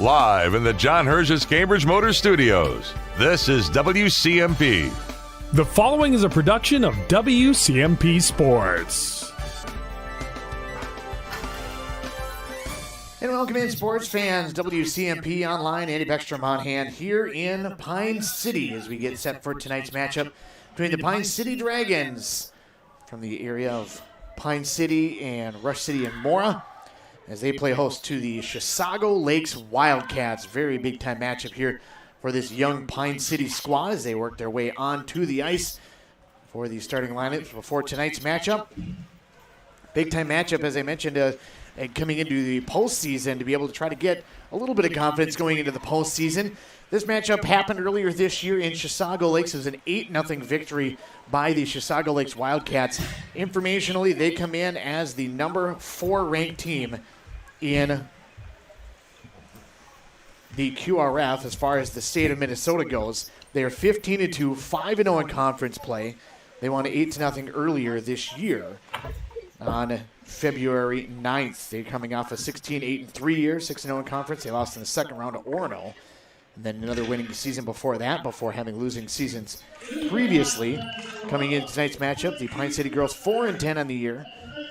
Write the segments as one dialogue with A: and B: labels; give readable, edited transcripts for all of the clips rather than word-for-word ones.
A: Live in the John Herges Cambridge Motor Studios, this is WCMP.
B: The following is a production of WCMP Sports.
C: And welcome in, sports fans. WCMP Online, Andy Beckstrom on hand here in Pine City as we get set for tonight's matchup between the Pine City Dragons from the area of Pine City and Rush City and Mora as they play host to the Chisago Lakes Wildcats. Very big-time matchup here for this young Pine City squad as they work their way onto the ice for the starting lineups before tonight's matchup. Big-time matchup, as I mentioned, and coming into the postseason to be able to try to get a little bit of confidence going into the postseason. This matchup happened earlier this year in Chisago Lakes. It was an 8-0 victory by the Chisago Lakes Wildcats. Informationally, they come in as the number 4 ranked team in the QRF as far as the state of Minnesota goes. They are 15-2, 5-0 in conference play. They won 8-0 earlier this year on February 9th. They're coming off a 16-8-3 year, 6-0 in conference. They lost in the second round to Orono. And then another winning season before that, before having losing seasons previously. Coming into tonight's matchup, the Pine City girls 4-10 on the year,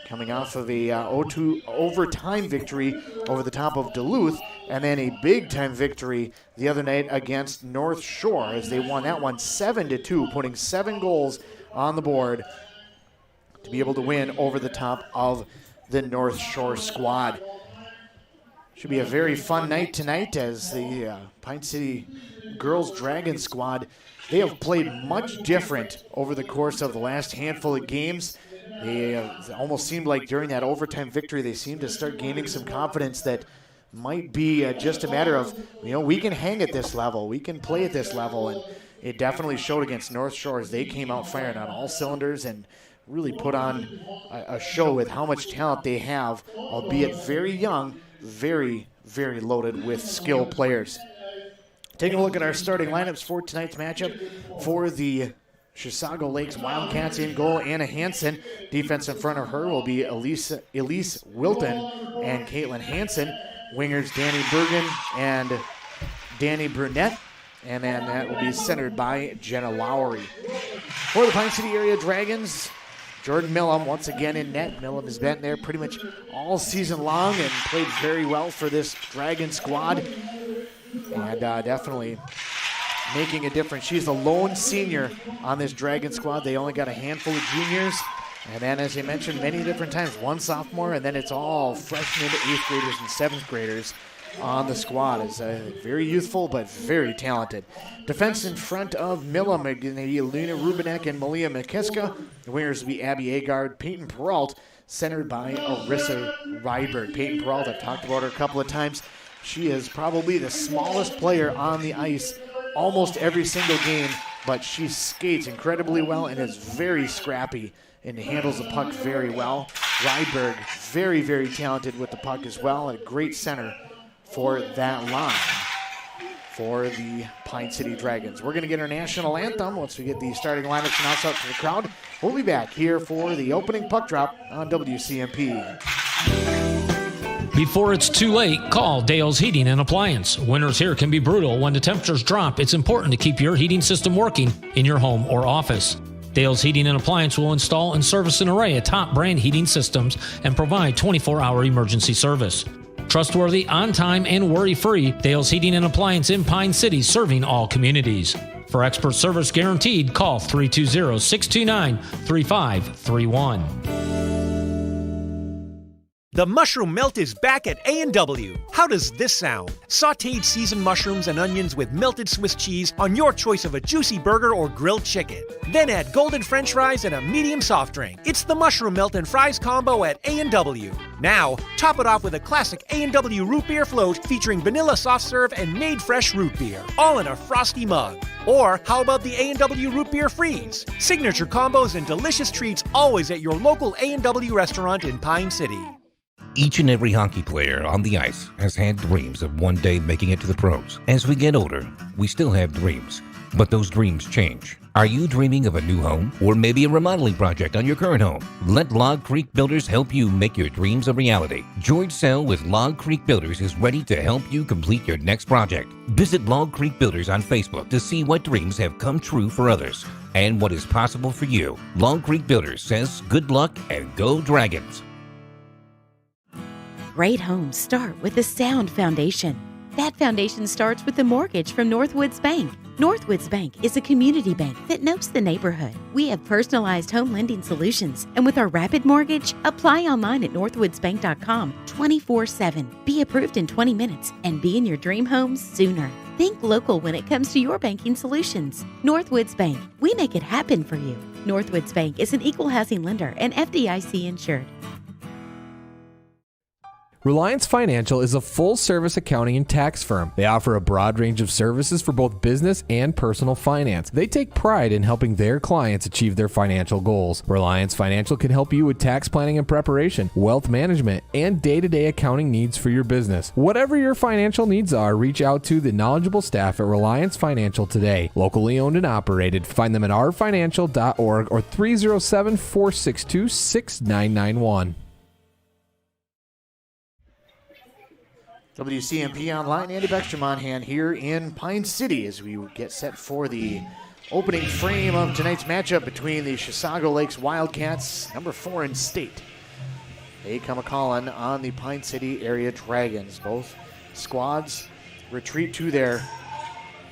C: coming off of a 0-2 overtime victory over the top of Duluth, and then a big-time victory the other night against North Shore as they won that one 7-2, putting 7 goals on the board to be able to win over the top of the North Shore squad. Should be a very fun night tonight as the Pine City Girls Dragon squad, they have played much different over the course of the last handful of games. They almost seemed like during that overtime victory, they seemed to start gaining some confidence that might be just a matter of, we can hang at this level, we can play at this level, and it definitely showed against North Shore as they came out firing on all cylinders and really put on a show with how much talent they have, albeit very young, very, very loaded with skilled players. Taking a look at our starting lineups for tonight's matchup for the Chisago Lakes Wildcats. In goal, Anna Hansen. Defense in front of her will be Elise Wilton and Caitlin Hansen. Wingers Danny Bergen and Danny Brunette. And then that will be centered by Jenna Lowry. For the Pine City area Dragons, Jordan Millam once again in net. Millam has been there pretty much all season long and played very well for this Dragon squad. And definitely making a difference. She's the lone senior on this Dragon squad. They only got a handful of juniors. And then, as I mentioned many different times, one sophomore, and then it's all freshmen, 8th graders, and 7th graders on the squad. It's very youthful, but very talented. Defense in front of Millam are going to be Lena Rubinek and Malia McKiska. The wingers will be Abby Agard, Peyton Peralt, centered by Arissa Rydberg. Peyton Peralt, I've talked about her a couple of times. She is probably the smallest player on the ice almost every single game, but she skates incredibly well and is very scrappy and handles the puck very well. Rydberg, very, very talented with the puck as well, and a great center for that line for the Pine City Dragons. We're going to get our national anthem once we get the starting lineups announced out to the crowd. We'll be back here for the opening puck drop on WCMP.
D: Before it's too late, call Dale's Heating and Appliance. Winters here can be brutal. When the temperatures drop, it's important to keep your heating system working in your home or office. Dale's Heating and Appliance will install and service an array of top brand heating systems and provide 24-hour emergency service. Trustworthy, on-time, and worry-free, Dale's Heating and Appliance in Pine City, serving all communities. For expert service guaranteed, call 320-629-3531.
E: The mushroom melt is back at A&W. How does this sound? Sautéed seasoned mushrooms and onions with melted Swiss cheese on your choice of a juicy burger or grilled chicken. Then add golden French fries and a medium soft drink. It's the mushroom melt and fries combo at A&W. Now, top it off with a classic A&W root beer float featuring vanilla soft serve and made fresh root beer, all in a frosty mug. Or how about the A&W root beer freeze? Signature combos and delicious treats always at your local A&W restaurant in Pine City.
F: Each and every hockey player on the ice has had dreams of one day making it to the pros. As we get older, we still have dreams. But those dreams change. Are you dreaming of a new home or maybe a remodeling project on your current home? Let Log Creek Builders help you make your dreams a reality. George Sell with Log Creek Builders is ready to help you complete your next project. Visit Log Creek Builders on Facebook to see what dreams have come true for others and what is possible for you. Log Creek Builders says good luck and go Dragons.
G: Great homes start with a sound foundation. That foundation starts with a mortgage from Northwoods Bank. Northwoods Bank is a community bank that knows the neighborhood. We have personalized home lending solutions, and with our Rapid Mortgage, apply online at northwoodsbank.com 24/7. Be approved in 20 minutes and be in your dream home sooner. Think local when it comes to your banking solutions. Northwoods Bank, we make it happen for you. Northwoods Bank is an equal housing lender and FDIC insured.
H: Reliance Financial is a full-service accounting and tax firm. They offer a broad range of services for both business and personal finance. They take pride in helping their clients achieve their financial goals. Reliance Financial can help you with tax planning and preparation, wealth management, and day-to-day accounting needs for your business. Whatever your financial needs are, reach out to the knowledgeable staff at Reliance Financial today. Locally owned and operated. Find them at rfinancial.org or 307-462-6991.
C: WCMP Online, Andy Beckstrom on hand here in Pine City as we get set for the opening frame of tonight's matchup between the Chisago Lakes Wildcats, number 4 in state. They come a-calling on the Pine City area Dragons. Both squads retreat to their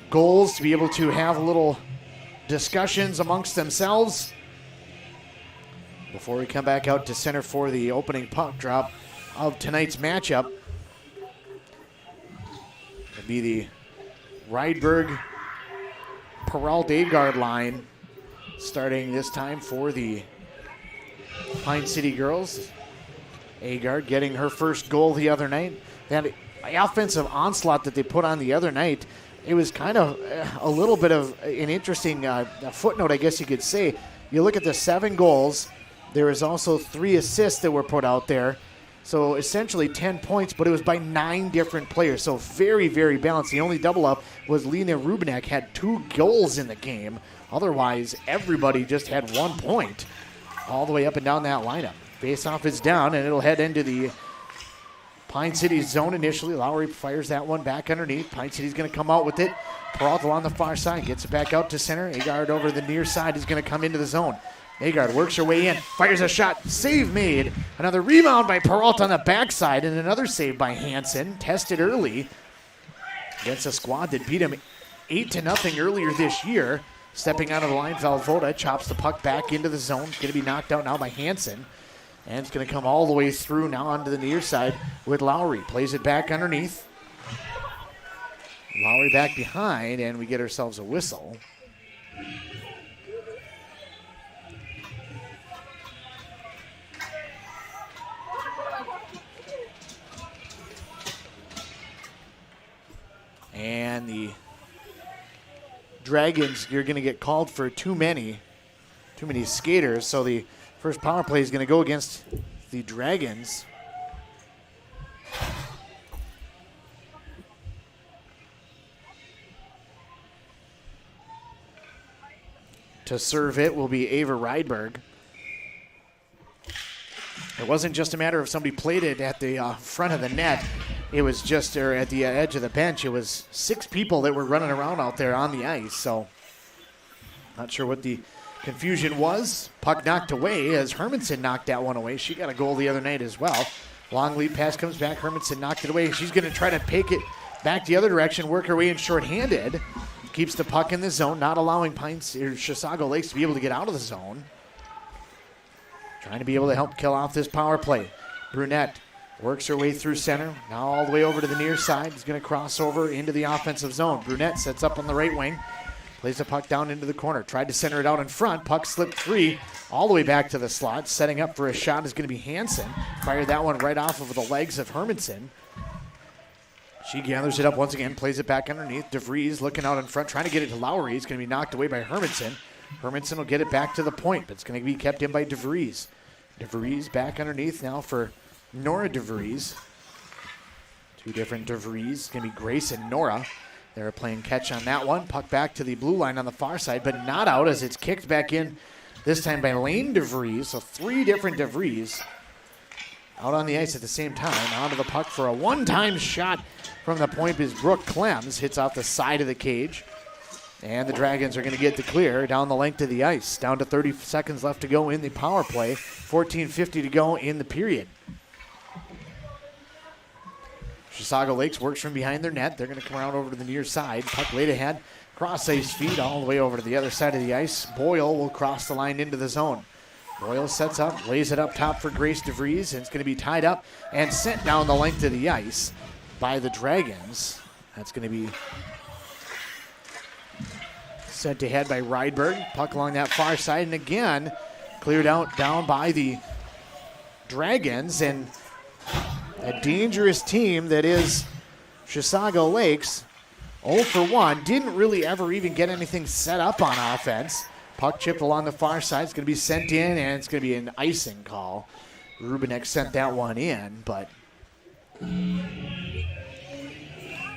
C: goals to be able to have a little discussions amongst themselves before we come back out to center for the opening puck drop of tonight's matchup. It'll be the Rydberg Peralta guard line starting this time for the Pine City girls. Agard getting her first goal the other night. That offensive onslaught that they put on the other night, it was kind of a little bit of an interesting footnote, I guess you could say. You look at the 7 goals, there was also 3 assists that were put out there. So essentially 10 points, but it was by 9 different players. So very, very balanced. The only double up was Lena Rubinek had 2 goals in the game. Otherwise, everybody just had 1 point all the way up and down that lineup. Face-off is down, and it'll head into the Pine City zone initially. Lowry fires that one back underneath. Pine City's going to come out with it. Peralta on the far side gets it back out to center. Agard over the near side is going to come into the zone. Agard works her way in, fires a shot, save made. Another rebound by Peralta on the backside, and another save by Hansen. Tested early against a squad that beat him 8-0 earlier this year. Stepping out of the line, Valvoda chops the puck back into the zone. It's going to be knocked out now by Hansen. And it's going to come all the way through now onto the near side with Lowry. Plays it back underneath. Lowry back behind, and we get ourselves a whistle. And the Dragons, you're going to get called for too many skaters. So the first power play is going to go against the Dragons. To serve it will be Ava Rydberg. It wasn't just a matter of somebody played it at the front of the net. It was just at the edge of the bench. It was 6 people that were running around out there on the ice. So not sure what the confusion was. Puck knocked away as Hermanson knocked that one away. She got a goal the other night as well. Long lead pass comes back. Hermanson knocked it away. She's going to try to take it back the other direction, work her way in shorthanded. Keeps the puck in the zone, not allowing Chisago Lakes to be able to get out of the zone. Trying to be able to help kill off this power play. Brunette works her way through center. Now all the way over to the near side. Is going to cross over into the offensive zone. Brunette sets up on the right wing. Plays the puck down into the corner. Tried to center it out in front. Puck slipped free all the way back to the slot. Setting up for a shot is going to be Hansen. Fired that one right off of the legs of Hermanson. She gathers it up once again. Plays it back underneath. DeVries looking out in front. Trying to get it to Lowry. It's going to be knocked away by Hermanson. Hermanson will get it back to the point, but it's going to be kept in by DeVries. DeVries back underneath now for Nora DeVries. 2 different DeVries. It's going to be Grace and Nora. They're playing catch on that one. Puck back to the blue line on the far side, but not out as it's kicked back in, this time by Lane DeVries. So 3 different DeVries out on the ice at the same time. Onto the puck for a one-time shot from the point is Brooke Clems. Hits off the side of the cage. And the Dragons are going to get the clear down the length of the ice. Down to 30 seconds left to go in the power play. 14:50 to go in the period. Chisago Lakes works from behind their net. They're going to come around over to the near side. Puck laid ahead. Cross ice feed all the way over to the other side of the ice. Boyle will cross the line into the zone. Boyle sets up, lays it up top for Grace DeVries, and it's going to be tied up and sent down the length of the ice by the Dragons. That's going to be sent ahead by Rydberg. Puck along that far side, and again, cleared out down by the Dragons, and a dangerous team that is Chisago Lakes. 0 for 1. Didn't really ever even get anything set up on offense. Puck chipped along the far side. It's going to be sent in, and it's going to be an icing call. Rubinek sent that one in, but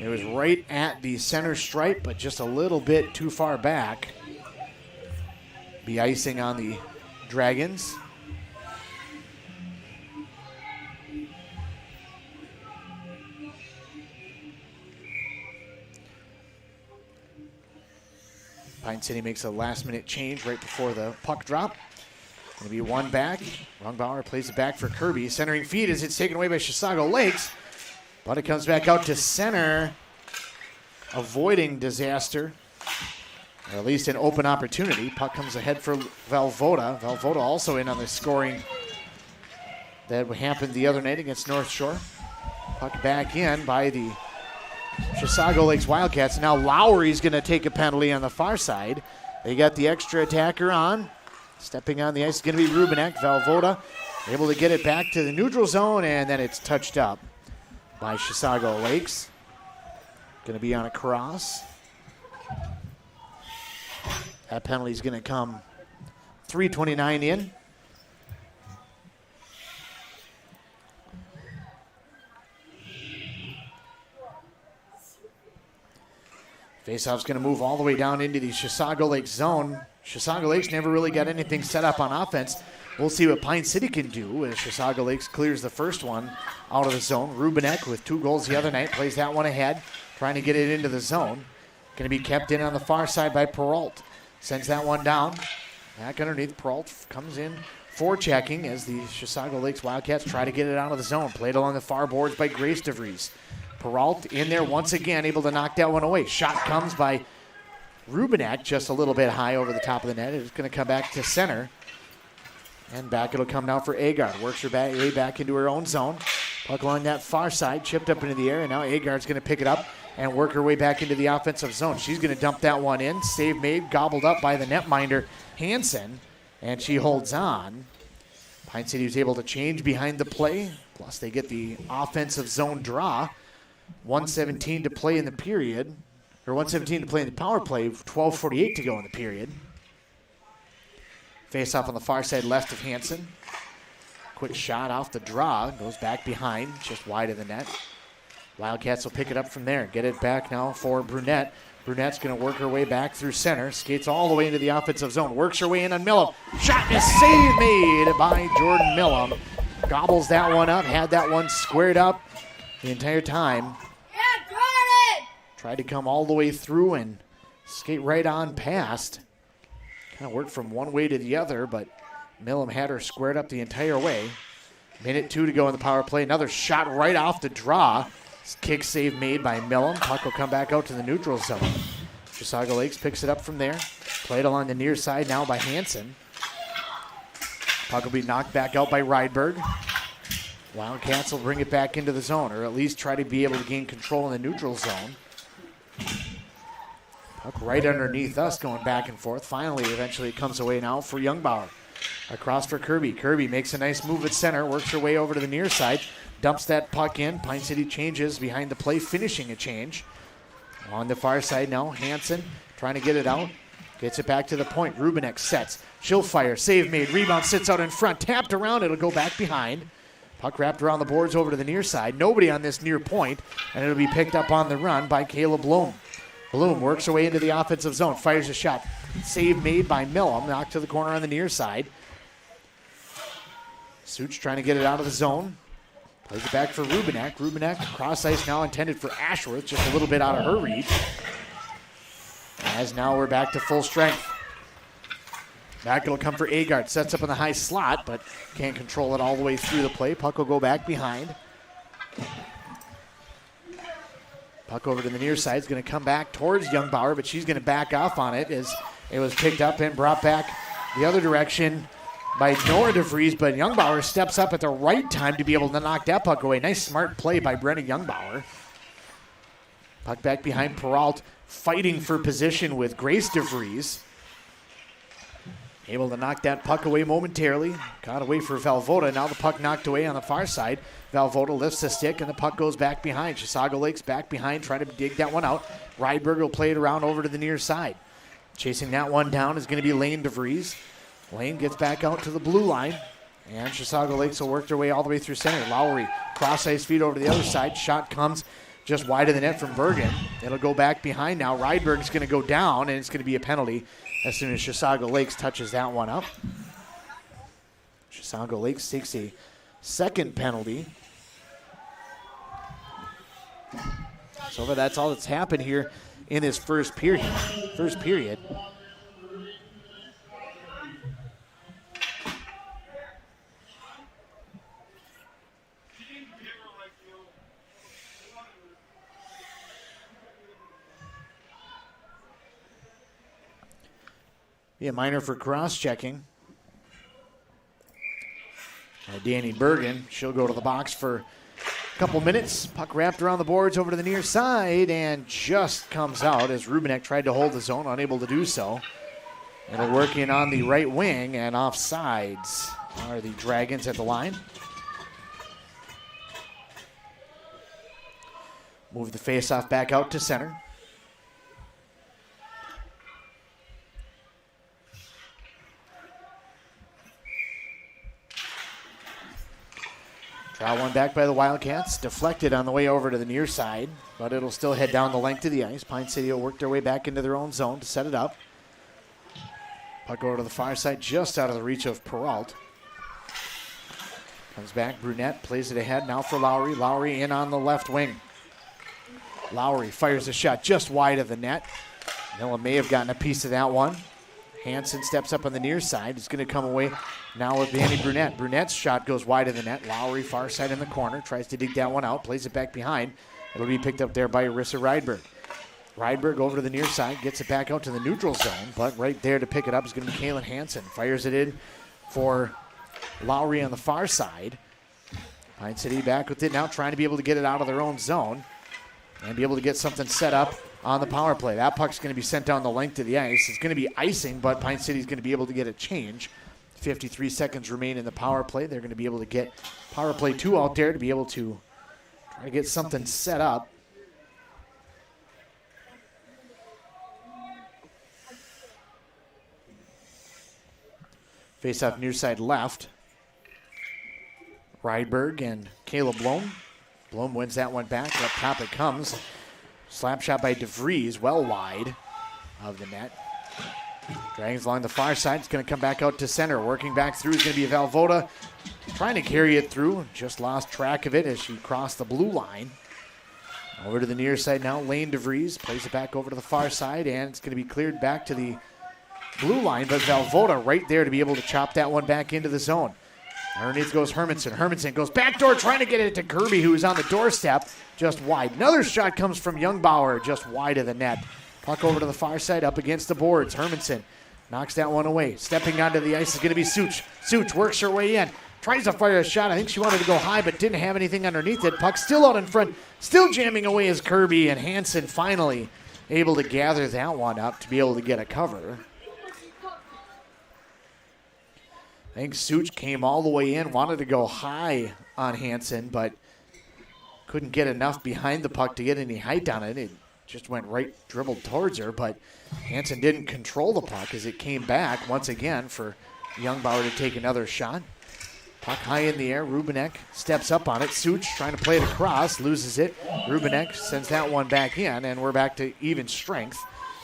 C: it was right at the center stripe, but just a little bit too far back. Be icing on the Dragons. Pine City makes a last-minute change right before the puck drop. Going to be one back. Rungbauer plays it back for Kirby. Centering feed as it's taken away by Chisago Lakes. But it comes back out to center, avoiding disaster, or at least an open opportunity. Puck comes ahead for Valvoda. Valvoda also in on the scoring that happened the other night against North Shore. Puck back in by the Chisago Lakes Wildcats. Now Lowry's going to take a penalty on the far side. They got the extra attacker on. Stepping on the ice is going to be Rubinek. Valvoda able to get it back to the neutral zone, and then it's touched up by Chisago Lakes. Going to be on a cross. That penalty is going to come 3:29 in. Faceoff's going to move all the way down into the Chisago Lakes zone. Chisago Lakes never really got anything set up on offense. We'll see what Pine City can do as Chisago Lakes clears the first one out of the zone. Rubinek with 2 goals the other night plays that one ahead, trying to get it into the zone. Going to be kept in on the far side by Peralt. Sends that one down. Back underneath, Peralt comes in forechecking as the Chisago Lakes Wildcats try to get it out of the zone. Played along the far boards by Grace DeVries. Peralt in there once again, able to knock that one away. Shot comes by Rubinek, just a little bit high over the top of the net. It's going to come back to center. And back it'll come now for Agard. Works her way back into her own zone. Puck along that far side, chipped up into the air, and now Agard's going to pick it up and work her way back into the offensive zone. She's going to dump that one in. Save made, gobbled up by the netminder, Hansen, and she holds on. Pine City was able to change behind the play, plus they get the offensive zone draw. 1:17 to play in the period, or 1:17 to play in the power play, 12:48 to go in the period. Face off on the far side left of Hansen. Quick shot off the draw, goes back behind, just wide of the net. Wildcats will pick it up from there. Get it back now for Brunette. Brunette's going to work her way back through center, skates all the way into the offensive zone, works her way in on Millum. Shot and a save made by Jordan Millum. Gobbles that one up, had that one squared up the entire time. Tried to come all the way through and skate right on past. Kind of worked from one way to the other, but Millum had her squared up the entire way. 1:02 to go in the power play. Another shot right off the draw. Kick save made by Millum. Puck will come back out to the neutral zone. Chisago Lakes picks it up from there. Played along the near side now by Hansen. Puck will be knocked back out by Rydberg. Wildcats will bring it back into the zone, or at least try to be able to gain control in the neutral zone. Puck right underneath us, going back and forth. Finally, eventually it comes away now for Youngbauer. Across for Kirby. Kirby makes a nice move at center, works her way over to the near side, dumps that puck in. Pine City changes behind the play, finishing a change. On the far side now, Hansen trying to get it out. Gets it back to the point. Rubinek sets. She'll fire. Save made. Rebound sits out in front. Tapped around. It'll go back behind. Puck wrapped around the boards over to the near side. Nobody on this near point, and it'll be picked up on the run by Caleb Bloom. Bloom works her way into the offensive zone, fires a shot. Save made by Millum, knocked to the corner on the near side. Such trying to get it out of the zone. Plays it back for Rubenek. Rubenek, cross ice now intended for Ashworth, just a little bit out of her reach. As now we're back to full strength. Back it'll come for Agard. Sets up in the high slot, but can't control it all the way through the play. Puck will go back behind. Puck over to the near side is going to come back towards Youngbauer, but she's going to back off on it as it was picked up and brought back the other direction by Nora DeVries, but Youngbauer steps up at the right time to be able to knock that puck away. Nice smart play by Brenna Youngbauer. Puck back behind Peralt, fighting for position with Grace DeVries. Able to knock that puck away momentarily. Got away for Valvoda. Now the puck knocked away on the far side. Valvoda lifts the stick and the puck goes back behind. Chisago Lakes back behind trying to dig that one out. Rydberg will play it around over to the near side. Chasing that one down is going to be Lane DeVries. Lane gets back out to the blue line. And Chisago Lakes will work their way all the way through center. Lowry cross ice feed over to the other side. Shot comes just wide of the net from Bergen. It'll go back behind now. Rydberg's going to go down and it's going to be a penalty as soon as Chisago Lakes touches that one up. Chisago Lakes takes a second penalty. So that's all that's happened here in this first period. Be a minor for cross-checking. Danny Bergen, she'll go to the box for a couple minutes. Puck wrapped around the boards over to the near side and just comes out as Rubenek tried to hold the zone, unable to do so. It'll work in on the right wing, and offsides are the Dragons at the line. Move the faceoff back out to center. Draw one back by the Wildcats. Deflected on the way over to the near side, but it'll still head down the length of the ice. Pine City will work their way back into their own zone to set it up. Puck over to the far side, just out of the reach of Peralt. Comes back, Brunette plays it ahead now for Lowry. Lowry in on the left wing. Lowry fires a shot just wide of the net. Miller may have gotten a piece of that one. Hansen steps up on the near side. It's going to come away now with Danny Brunette. Brunette's shot goes wide of the net. Lowry far side in the corner. Tries to dig that one out. Plays it back behind. It'll be picked up there by Arissa Rydberg. Rydberg over to the near side. Gets it back out to the neutral zone. But right there to pick it up is going to be Kaylin Hansen. Fires it in for Lowry on the far side. Pine City back with it now, trying to be able to get it out of their own zone and be able to get something set up on the power play. That puck's going to be sent down the length of the ice. It's going to be icing, but Pine City's going to be able to get a change. 53 seconds remain in the power play. They're going to be able to get power play 2 out there to be able to try to get something set up. Face off near side left. Rydberg and Caleb Blom. Blom wins that one back. Up top it comes. Slap shot by DeVries, well wide of the net. Dragons along the far side. It's going to come back out to center. Working back through is going to be Valvoda. Trying to carry it through. Just lost track of it as she crossed the blue line. Over to the near side now. Lane DeVries plays it back over to the far side, and it's going to be cleared back to the blue line. But Valvoda right there to be able to chop that one back into the zone. Underneath goes Hermanson. Hermanson goes backdoor, trying to get it to Kirby, who is on the doorstep, just wide. Another shot comes from Youngbauer, just wide of the net. Puck over to the far side, up against the boards. Hermanson knocks that one away. Stepping onto the ice is going to be Such. Such works her way in. Tries to fire a shot. I think she wanted to go high, but didn't have anything underneath it. Puck still out in front, still jamming away as Kirby, and Hansen finally able to gather that one up to be able to get a cover. I think Such came all the way in, wanted to go high on Hansen, but couldn't get enough behind the puck to get any height on it. It just went right, dribbled towards her, but Hansen didn't control the puck as it came back once again for Youngbauer to take another shot. Puck high in the air. Rubinek steps up on it. Such trying to play it across, loses it. Rubinek sends that one back in, and we're back to even strength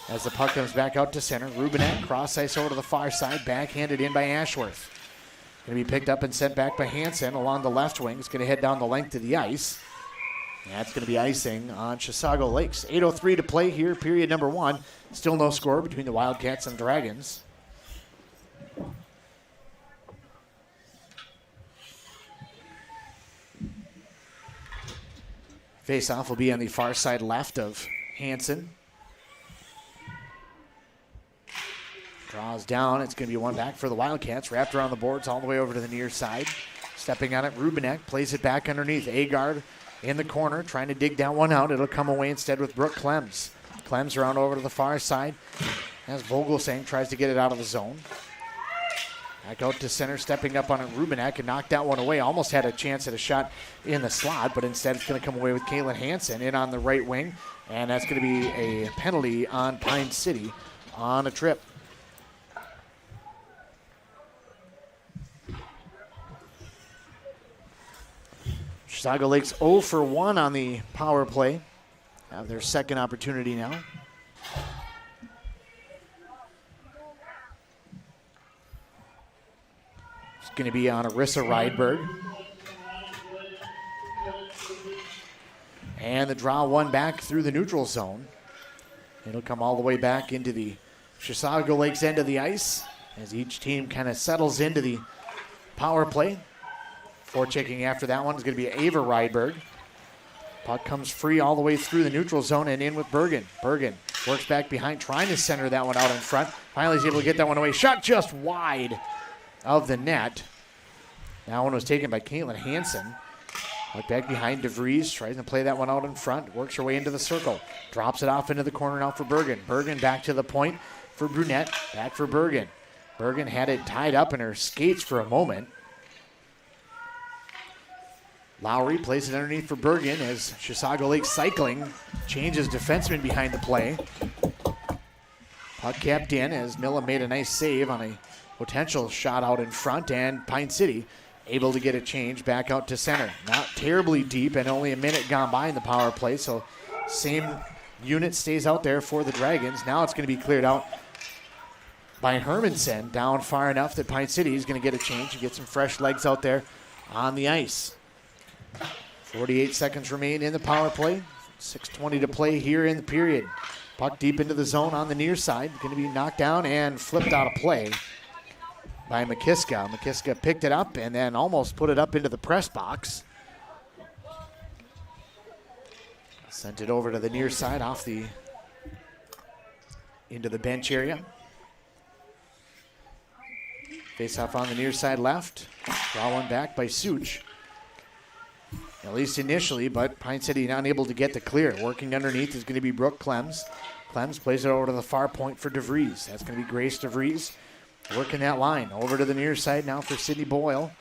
C: as the puck comes back out to center. Rubinek cross ice over to the far side, backhanded in by Ashworth. Going to be picked up and sent back by Hansen along the left wing. It's going to head down the length of the ice. That's going to be icing on Chisago Lakes. 8:03 to play here, period number 1. Still no score between the Wildcats and Dragons. Face-off will be on the far side left of Hansen. Draws down. It's going to be one back for the Wildcats. Wrapped around the boards all the way over to the near side. Stepping on it, Rubinek plays it back underneath. Agard in the corner, trying to dig that one out. It'll come away instead with Brooke Clems. Clems around over to the far side as Vogelsang tries to get it out of the zone. Back out to center, stepping up on it. Rubinek and knocked that one away. Almost had a chance at a shot in the slot, but instead it's going to come away with Caitlin Hansen in on the right wing. And that's going to be a penalty on Pine City on a trip. Chisago Lakes 0 for 1 on the power play. Have their second opportunity now. It's going to be on Arissa Rydberg. And the draw one back through the neutral zone. It'll come all the way back into the Chisago Lakes end of the ice as each team kind of settles into the power play. Forechecking after that one is going to be Ava Rydberg. Puck comes free all the way through the neutral zone and in with Bergen. Bergen works back behind, trying to center that one out in front. Finally is able to get that one away. Shot just wide of the net. That one was taken by Caitlin Hansen. Puck back behind DeVries, tries to play that one out in front. Works her way into the circle. Drops it off into the corner now for Bergen. Bergen back to the point for Brunette. Back for Bergen. Bergen had it tied up in her skates for a moment. Lowry plays it underneath for Bergen as Chisago Lake cycling changes defenseman behind the play. Puck kept in as Milla made a nice save on a potential shot out in front, and Pine City able to get a change back out to center. Not terribly deep and only a minute gone by in the power play, so same unit stays out there for the Dragons. Now it's going to be cleared out by Hermansen down far enough that Pine City is going to get a change and get some fresh legs out there on the ice. 48 seconds remain in the power play. 6:20 to play here in the period. Puck deep into the zone on the near side. Going to be knocked down and flipped out of play by McKiska. McKiska picked it up and then almost put it up into the press box. Sent it over to the near side into the bench area. Face off on the near side left. Draw one back by Such. At least initially, but Pine City not able to get the clear. Working underneath is going to be Brooke Clems. Clems plays it over to the far point for DeVries. That's going to be Grace DeVries working that line. Over to the near side now for Sydney Boyle.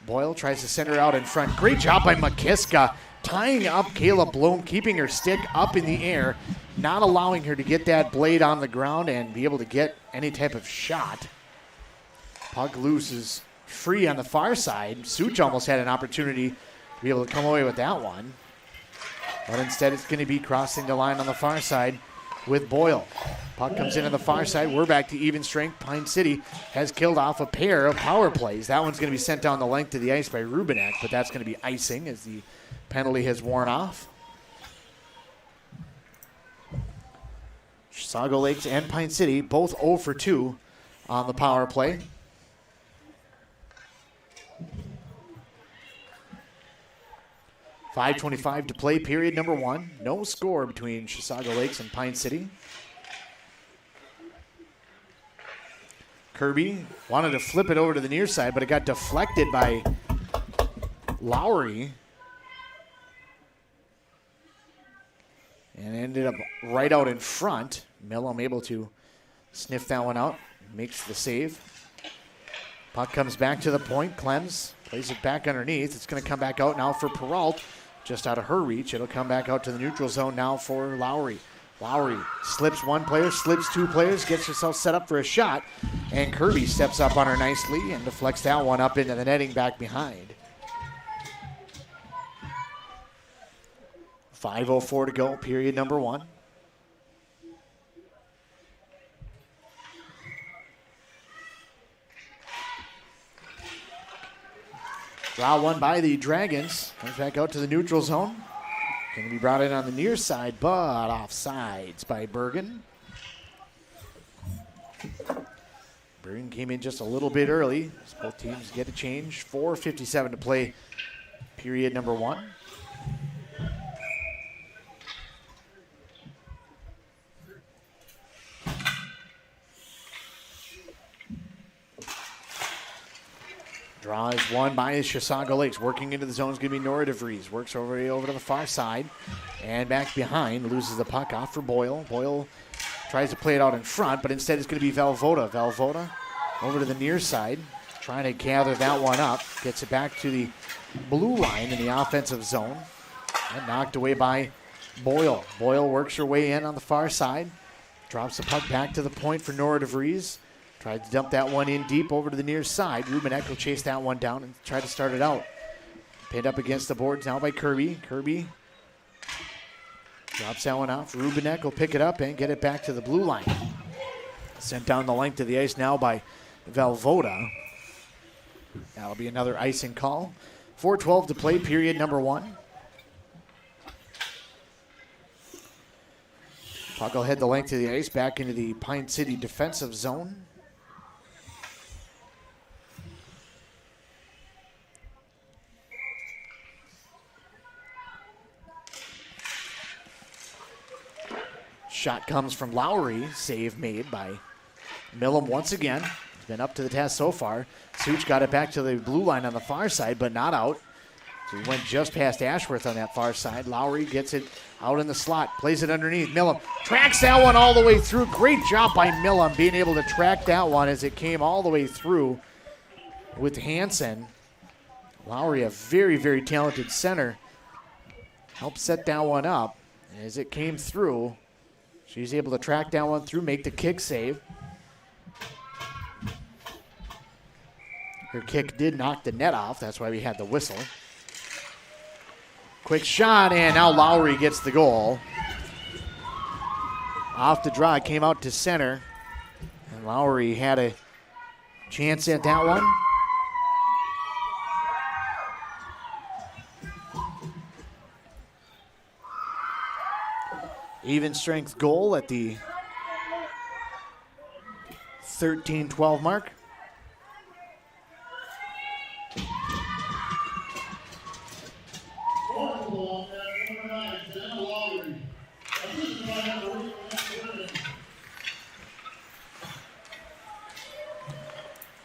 C: Boyle tries to send her out in front. Great job by McKiska, tying up Kayla Bloom, keeping her stick up in the air, not allowing her to get that blade on the ground and be able to get any type of shot. Puck loose is free on the far side. Such almost had an opportunity to be able to come away with that one. But instead it's going to be crossing the line on the far side with Boyle. Puck comes in on the far side. We're back to even strength. Pine City has killed off a pair of power plays. That one's going to be sent down the length of the ice by Rubinek, but that's going to be icing as the penalty has worn off. Chisago Lakes and Pine City both 0 for 2 on the power play. .5:25 to play, period number 1. No score between Chisago Lakes and Pine City. Kirby wanted to flip it over to the near side, but it got deflected by Lowry. And ended up right out in front. Millum able to sniff that one out, makes the save. Puck comes back to the point. Clems plays it back underneath. It's going to come back out now for Peralt. Just out of her reach. It'll come back out to the neutral zone now for Lowry. Lowry slips one player, slips two players, gets herself set up for a shot, and Kirby steps up on her nicely and deflects that one up into the netting back behind. 5:04 to go, period number one. Draw one by the Dragons. Comes back out to the neutral zone. Going to be brought in on the near side, but offsides by Bergen. Bergen came in just a little bit early. So both teams get a change. 4:57 to play, period number one. Draw is won by Chisago Lakes. Working into the zone is going to be Nora DeVries. Works over to the far side and back behind. Loses the puck off for Boyle. Boyle tries to play it out in front, but instead it's going to be Valvoda. Valvoda over to the near side, trying to gather that one up. Gets it back to the blue line in the offensive zone and knocked away by Boyle. Boyle works her way in on the far side. Drops the puck back to the point for Nora DeVries. Tried to dump that one in deep over to the near side. Rubenek will chase that one down and try to start it out. Pinned up against the boards now by Kirby. Kirby drops that one off. Rubenek will pick it up and get it back to the blue line. Sent down the length of the ice now by Valvoda. That'll be another icing call. 4:12 to play, period number one. Puck will head the length of the ice back into the Pine City defensive zone. Shot comes from Lowry. Save made by Millam once again. He's been up to the task so far. Such got it back to the blue line on the far side, but not out. So he went just past Ashworth on that far side. Lowry gets it out in the slot, plays it underneath. Millam tracks that one all the way through. Great job by Millam being able to track that one as it came all the way through with Hansen. Lowry, a very, very talented center, helped set that one up. And as it came through, she's able to track that one through, make the kick save. Her kick did knock the net off. That's why we had the whistle. Quick shot, and now Lowry gets the goal. Off the draw, came out to center. And Lowry had a chance at that one. Even strength goal at the 13-12 mark.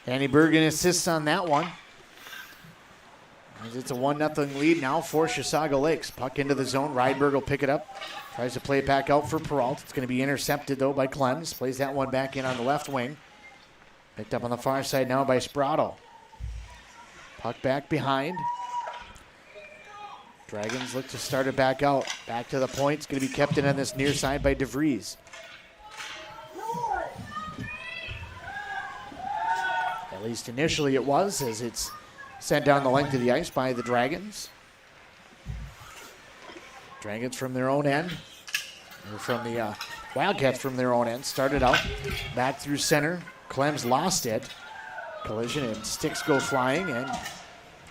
C: Danny Bergen assists on that one. As it's a 1-0 lead now for Chisago Lakes. Puck into the zone. Rydberg will pick it up. Tries to play it back out for Peralt. It's going to be intercepted, though, by Clems. Plays that one back in on the left wing. Picked up on the far side now by Sprato. Puck back behind. Dragons look to start it back out. Back to the point. It's going to be kept in on this near side by DeVries. At least initially it was, as it's sent down the length of the ice by the Dragons. Dragons from their own end, or from the Wildcats from their own end, started out back through center. Clems lost it. Collision and sticks go flying, and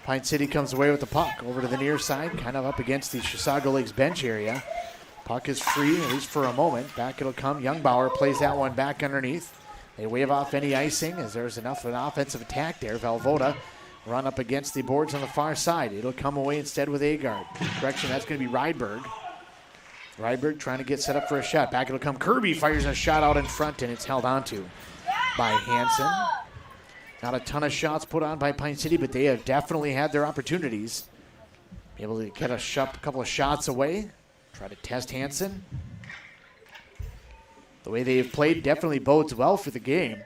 C: Pine City comes away with the puck over to the near side, kind of up against the Chisago Lakes bench area. Puck is free, at least for a moment. Back it'll come. Youngbauer plays that one back underneath. They wave off any icing as there's enough of an offensive attack there. Valvoda run up against the boards on the far side. It'll come away instead with Agard. Correction, that's going to be Rydberg. Rydberg trying to get set up for a shot. Back it'll come. Kirby fires a shot out in front, and it's held onto by Hansen. Not a ton of shots put on by Pine City, but they have definitely had their opportunities. Be able to get a couple of shots away. Try to test Hansen. The way they've played definitely bodes well for the game.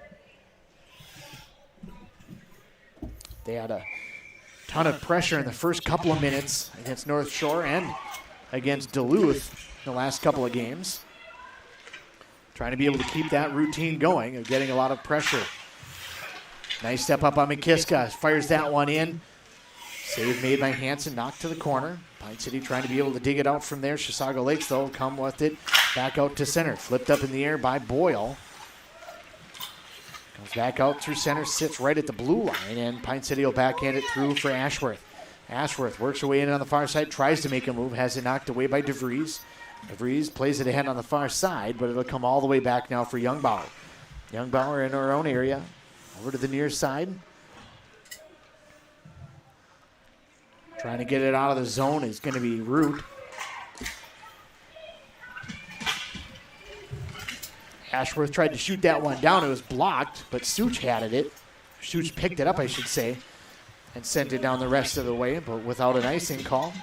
C: They had a ton of pressure in the first couple of minutes against North Shore and against Duluth in the last couple of games. trying to be able to keep that routine going of getting a lot of pressure. Nice step up on McKiska. Fires that one in. Save made by Hansen, knocked to the corner. Pine City trying to be able to dig it out from there. Chisago Lakes, though, come with it back out to center. Flipped up in the air by Boyle. Comes back out through center, sits right at the blue line, and Pine City will backhand it through for Ashworth. Ashworth works her way in on the far side, tries to make a move, has it knocked away by DeVries. DeVries plays it ahead on the far side, but it'll come all the way back now for Youngbauer. Youngbauer in her own area, over to the near side. Trying to get it out of the zone is going to be Root. Ashworth tried to shoot that one down. It was blocked, but Such had it. Such picked it up, I should say, and sent it down the rest of the way, but without an icing call.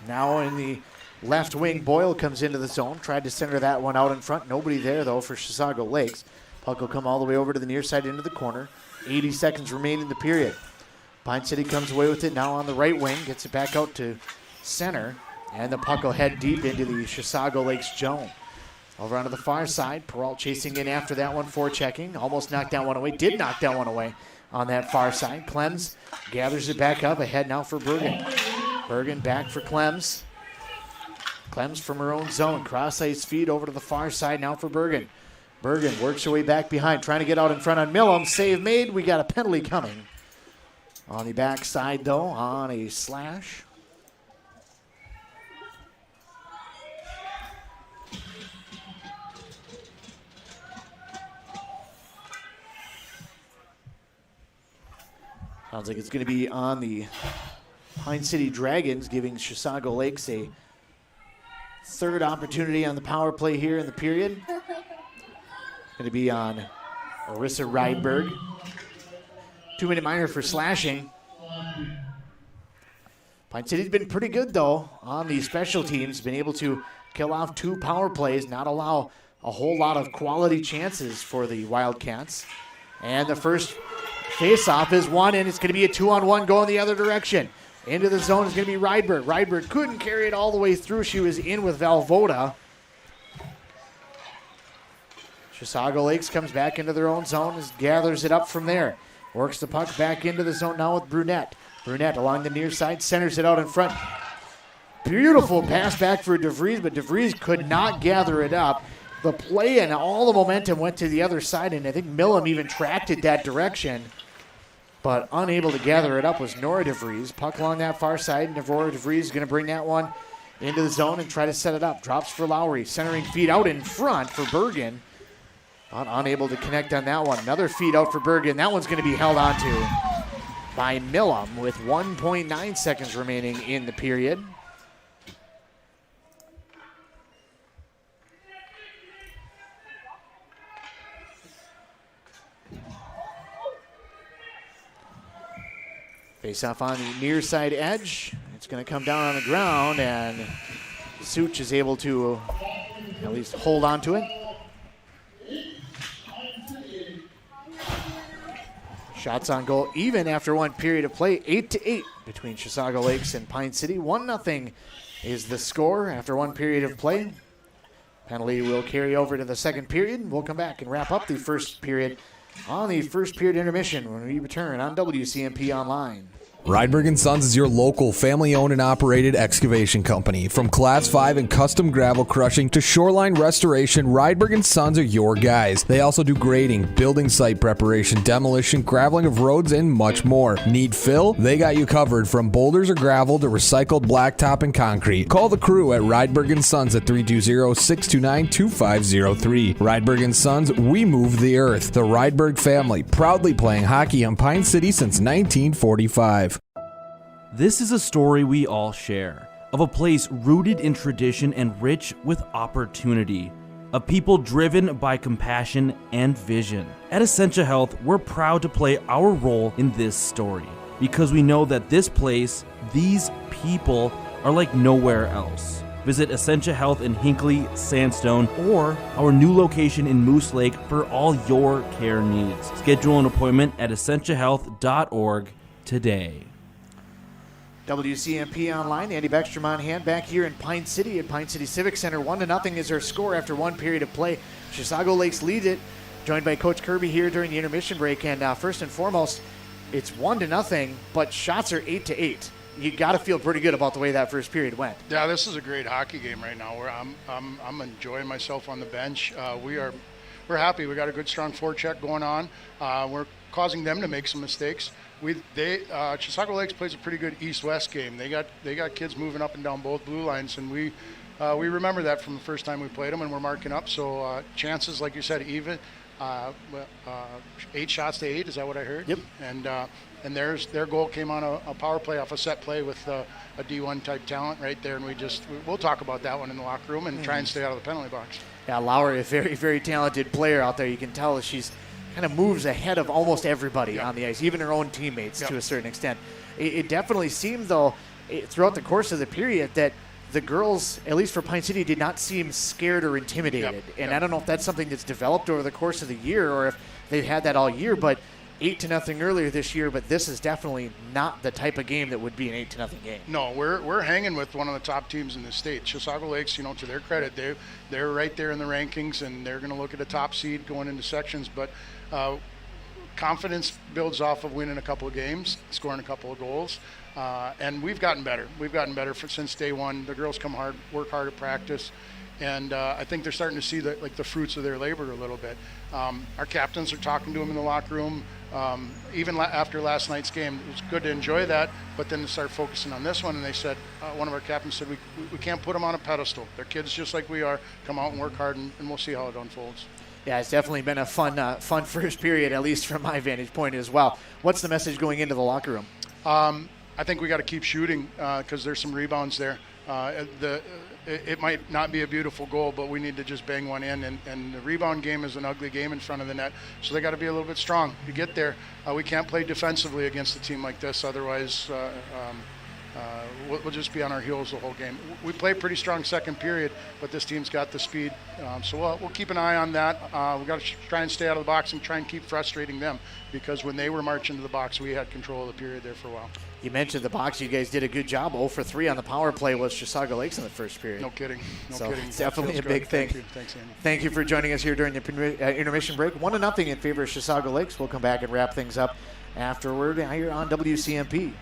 C: Now in the left wing, Boyle comes into the zone. Tried to center that one out in front. Nobody there, though, for Chisago Lakes. Puck will come all the way over to the near side into the corner. 80 seconds remain in the period. Pine City comes away with it now on the right wing, gets it back out to center, and the puck will head deep into the Chisago Lakes zone. Over onto the far side, Peralt chasing in after that one, forechecking, almost knocked that one away, did knock that one away on that far side. Clems gathers it back up, ahead now for Bergen. Bergen back for Clems. Clems from her own zone, cross-ice feed over to the far side now for Bergen. Bergen works her way back behind, trying to get out in front on Millam. Save made, we got a penalty coming. On the backside, though, on a slash. Sounds like it's going to be on the Pine City Dragons, giving Chisago Lakes a third opportunity on the power play here in the period. Going to be on Arissa Rydberg. 2-minute minor for slashing. Pine City's been pretty good, though, on the special teams. Been able to kill off 2 power plays, not allow a whole lot of quality chances for the Wildcats. And the first face-off is won, and it's going to be a 2-on-1 going the other direction. Into the zone is going to be Rydberg. Rydberg couldn't carry it all the way through. She was in with Valvoda. Chisago Lakes comes back into their own zone and gathers it up from there. Works the puck back into the zone now with Brunette. Brunette along the near side, centers it out in front. Beautiful pass back for DeVries, but DeVries could not gather it up. The play and all the momentum went to the other side, and I think Millam even tracked it that direction. But unable to gather it up was Nora DeVries. Puck along that far side. Nora DeVries is going to bring that one into the zone and try to set it up. Drops for Lowry. Centering feed out in front for Bergen. Unable to connect on that one. Another feed out for Bergen. That one's going to be held onto by Millam with 1.9 seconds remaining in the period. Face off on the near side edge. It's going to come down on the ground, and Such is able to at least hold on to it. Shots on goal even after one period of play, 8-8 between Chisago Lakes and Pine City. 1-0 is the score after one period of play. Penalty will carry over to the second period. We'll come back and wrap up the first period on the first period intermission when we return on WCMP Online.
H: Rydberg & Sons is your local family-owned and operated excavation company. From Class 5 and custom gravel crushing to shoreline restoration, Rydberg & Sons are your guys. They also do grading, building site preparation, demolition, graveling of roads, and much more. Need fill? They got you covered from boulders or gravel to recycled blacktop and concrete. Call the crew at Rydberg & Sons at 320-629-2503. Rydberg & Sons, we move the earth. The Rydberg family, proudly playing hockey on Pine City since 1945.
I: This is a story we all share, of a place rooted in tradition and rich with opportunity, of people driven by compassion and vision. At Essentia Health, we're proud to play our role in this story, because we know that this place, these people, are like nowhere else. Visit Essentia Health in Hinckley, Sandstone, or our new location in Moose Lake for all your care needs. Schedule an appointment at essentiahealth.org today.
C: WCMP Online, Andy Beckstrom on hand back here in Pine City at Pine City Civic Center. 1-0 is our score after one period of play. Chisago Lakes leads it, joined by Coach Kirby here during the intermission break. And first and foremost, it's 1-0, but shots are 8-8. You got to feel pretty good about the way that first period went.
J: Yeah, this is a great hockey game right now. Where I'm enjoying myself on the bench. We're happy. We got a good strong forecheck going on. We're causing them to make some mistakes. Chisago Lakes plays a pretty good east-west game. They got kids moving up and down both blue lines, and we remember that from the first time we played them, and we're marking up. So chances, like you said, even 8 shots to 8. Is that what I heard?
C: Yep.
J: And their goal came on a power play off a set play with a D1 type talent right there, and we'll talk about that one in the locker room and try and stay out of the penalty box.
C: Yeah, Lowry, a very, very talented player out there. You can tell she's kind of moves ahead of almost everybody on the ice, even her own teammates to a certain extent. It definitely seemed, though, throughout the course of the period that the girls, at least for Pine City, did not seem scared or intimidated. I don't know if that's something that's developed over the course of the year or if they've had that all year, but 8-0 earlier this year, but this is definitely not the type of game that would be an 8-0 game.
J: No, we're hanging with one of the top teams in the state. Chisago Lakes, to their credit, they're right there in the rankings, and they're going to look at a top seed going into sections. But confidence builds off of winning a couple of games, scoring a couple of goals, and we've gotten better. We've gotten better since day one. The girls work hard at practice. And I think they're starting to see the fruits of their labor a little bit. Our captains are talking to them in the locker room. Even after last night's game, it was good to enjoy that, but then to start focusing on this one, and they said, one of our captains said, we can't put them on a pedestal. They're kids just like we are. Come out and work hard, and we'll see how it unfolds.
C: Yeah, it's definitely been a fun first period, at least from my vantage point as well. What's the message going into the locker room?
J: I think we got to keep shooting because there's some rebounds there. It might not be a beautiful goal, but we need to just bang one in. And the rebound game is an ugly game in front of the net, so they got to be a little bit strong to get there. We can't play defensively against a team like this, otherwise we'll just be on our heels the whole game. We play pretty strong second period, but this team's got the speed, so we'll keep an eye on that. We've got to try and stay out of the box and try and keep frustrating them, because when they were marching to the box, we had control of the period there for a while.
C: You mentioned the box. You guys did a good job. 0 for 3 on the power play was Chisago Lakes in the first period.
J: No kidding.
C: It's definitely a big thing.
J: Thank you. Thanks, Andy.
C: Thank you for joining us here during the intermission break. 1-0 in favor of Chisago Lakes. We'll come back and wrap things up afterward here on WCMP.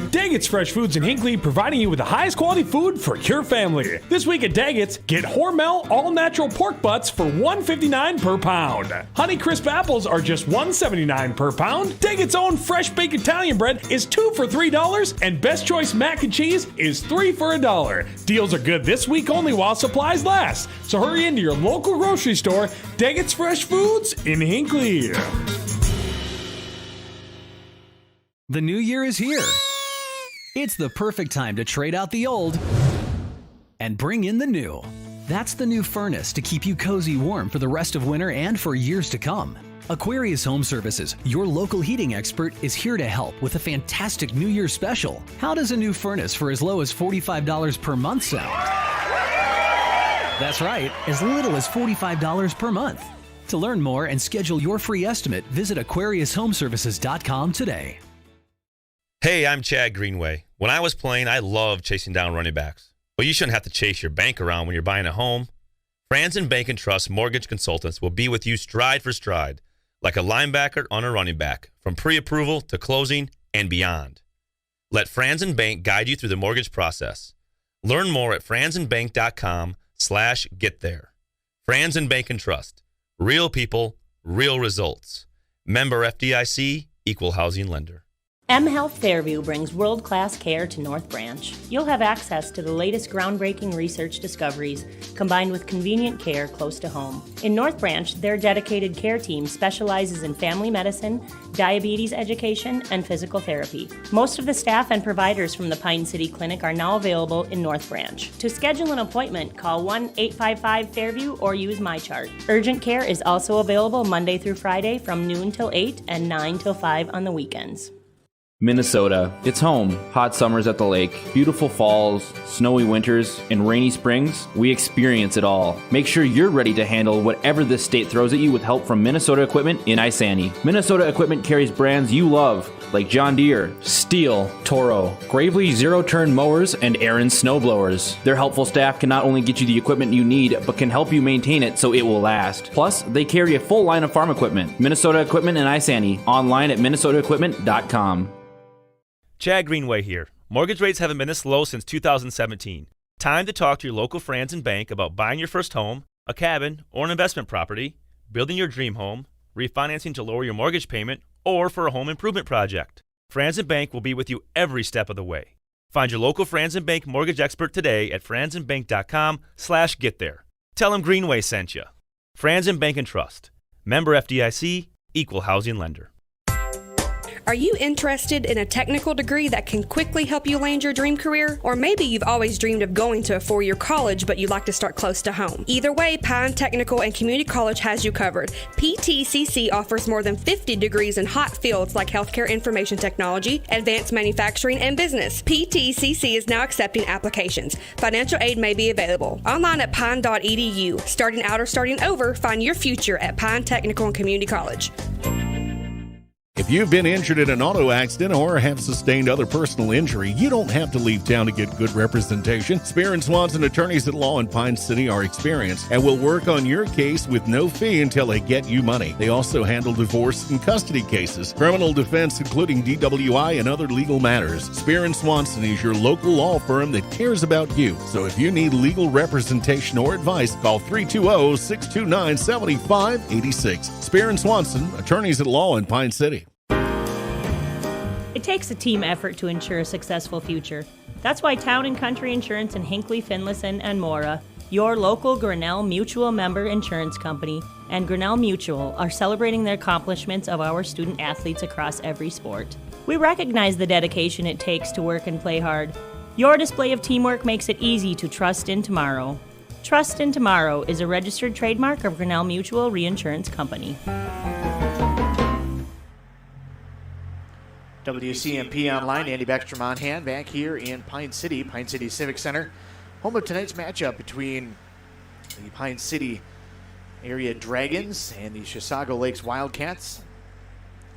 B: Daggett's Fresh Foods in Hinckley, providing you with the highest quality food for your family. This week at Daggett's, get Hormel all-natural pork butts for $1.59 per pound. Honey Crisp apples are just $1.79 per pound. Daggett's own fresh baked Italian bread is 2 for $3, and Best Choice mac and cheese is 3 for $1. Deals are good this week only while supplies last. So hurry into your local grocery store, Daggett's Fresh Foods in Hinckley.
K: The new year is here. It's the perfect time to trade out the old and bring in the new. That's the new furnace to keep you cozy warm for the rest of winter and for years to come. Aquarius Home Services, your local heating expert, is here to help with a fantastic New Year special. How does a new furnace for as low as $45 per month sound? That's right, as little as $45 per month. To learn more and schedule your free estimate, visit AquariusHomeservices.com today.
L: Hey, I'm Chad Greenway. When I was playing, I loved chasing down running backs. But you shouldn't have to chase your bank around when you're buying a home. Franzen Bank & Trust Mortgage Consultants will be with you stride for stride, like a linebacker on a running back, from pre-approval to closing and beyond. Let Franzen Bank guide you through the mortgage process. Learn more at franzenbank.com/getThere. Franzen Bank & Trust. Real people, real results. Member FDIC, Equal Housing Lender.
M: mHealth Fairview brings world-class care to North Branch. You'll have access to the latest groundbreaking research discoveries combined with convenient care close to home. In North Branch, their dedicated care team specializes in family medicine, diabetes education, and physical therapy. Most of the staff and providers from the Pine City Clinic are now available in North Branch. To schedule an appointment, call 1-855-FAIRVIEW or use MyChart. Urgent care is also available Monday through Friday from noon till 8 and 9 till 5 on the weekends.
I: Minnesota. It's home. Hot summers at the lake, beautiful falls, snowy winters, and rainy springs. We experience it all. Make sure you're ready to handle whatever this state throws at you with help from Minnesota Equipment in Isani. Minnesota Equipment carries brands you love,
N: like John Deere, Steel, Toro, Gravely zero-turn mowers, and Aaron snowblowers. Their helpful staff can not only get you the equipment you need, but can help you maintain it so it will last. Plus, they carry a full line of farm equipment. Minnesota Equipment and Isani, online at minnesotaequipment.com.
L: Chad Greenway here. Mortgage rates haven't been this low since 2017. Time to talk to your local Franzen Bank about buying your first home, a cabin, or an investment property, building your dream home, refinancing to lower your mortgage payment, or for a home improvement project. Franzen Bank will be with you every step of the way. Find your local Franzen Bank mortgage expert today at franzenbank.com/get-there. Tell them Greenway sent you. Franzen Bank and Trust. Member FDIC, equal housing lender.
O: Are you interested in a technical degree that can quickly help you land your dream career? Or maybe you've always dreamed of going to a four-year college, but you'd like to start close to home. Either way, Pine Technical and Community College has you covered. PTCC offers more than 50 degrees in hot fields like healthcare information technology, advanced manufacturing, and business. PTCC is now accepting applications. Financial aid may be available. Online at pine.edu. Starting out or starting over, find your future at Pine Technical and Community College.
P: If you've been injured in an auto accident or have sustained other personal injury, you don't have to leave town to get good representation. Spear and Swanson attorneys at law in Pine City are experienced and will work on your case with no fee until they get you money. They also handle divorce and custody cases, criminal defense, including DWI and other legal matters. Spear and Swanson is your local law firm that cares about you. So if you need legal representation or advice, call 320-629-7586. Spear and Swanson, attorneys at law in Pine City.
M: It takes a team effort to ensure a successful future. That's why Town & Country Insurance in Hinckley, Finlayson, and Mora, your local Grinnell Mutual member insurance company, and Grinnell Mutual are celebrating the accomplishments of our student athletes across every sport. We recognize the dedication it takes to work and play hard. Your display of teamwork makes it easy to trust in tomorrow. Trust in Tomorrow is a registered trademark of Grinnell Mutual Reinsurance Company.
C: WCMP Online, Andy Beckstrom on hand, back here in Pine City Civic Center. Home of tonight's matchup between the Pine City area Dragons and the Chisago Lakes Wildcats.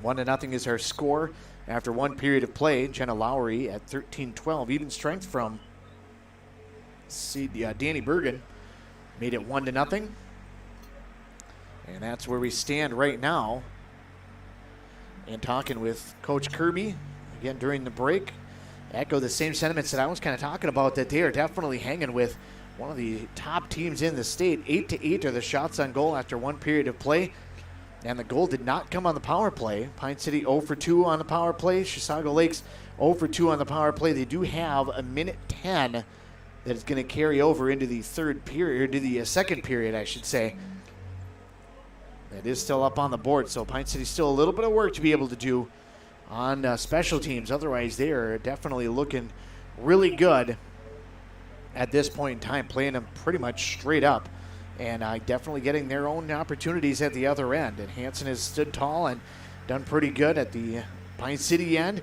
C: 1-0 is our score after one period of play. Jenna Lowry at 13-12. Even strength from Danny Bergen made it 1-0. And that's where we stand right now. And talking with Coach Kirby, again during the break, echo the same sentiments that I was kind of talking about, that they are definitely hanging with one of the top teams in the state. 8-8 are the shots on goal after one period of play, and the goal did not come on the power play. Pine City 0 for 2 on the power play. Chisago Lakes 0 for 2 on the power play. They do have a minute 10 that is going to carry over into the third period, or to the second period, I should say. That is still up on the board, so Pine City's still a little bit of work to be able to do on special teams. Otherwise, they are definitely looking really good at this point in time, playing them pretty much straight up, and definitely getting their own opportunities at the other end. And Hansen has stood tall and done pretty good at the Pine City end.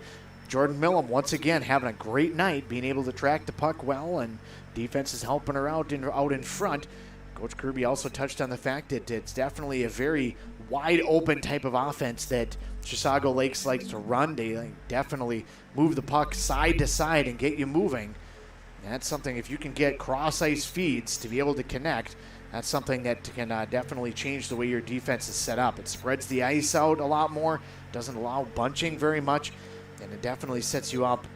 C: Jordan Millam, once again, having a great night, being able to track the puck well, and defense is helping her out in front. Coach Kirby also touched on the fact that it's definitely a very wide open type of offense that Chisago Lakes likes to run. They definitely move the puck side to side and get you moving. And that's something, if you can get cross ice feeds to be able to connect, that's something that can definitely change the way your defense is set up. It spreads the ice out a lot more, doesn't allow bunching very much, and it definitely sets you up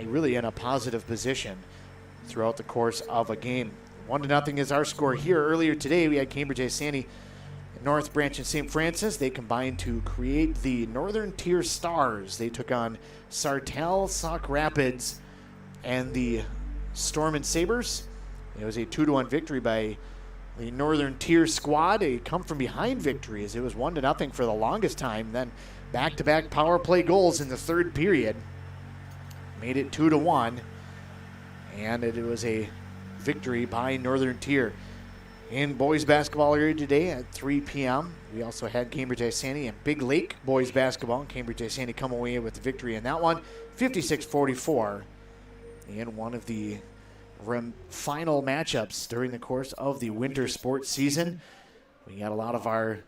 C: really in a positive position throughout the course of a game. 1-0 is our score here. Earlier today, we had Cambridge Isani, North Branch, and St. Francis. They combined to create the Northern Tier Stars. They took on Sartell, Sauk Rapids, and the Storm and Sabres. It was a 2-1 victory by the Northern Tier squad. A come-from-behind victory, as it was 1-0 for the longest time. Then back-to-back power play goals in the third period made it 2-1, and it was a victory by Northern Tier. In boys basketball here today at 3 p.m., we also had Cambridge Isani and Big Lake boys basketball. Cambridge Isani come away with the victory in that one, 56-44. And one of the final matchups during the course of the winter sports season. We got a lot of our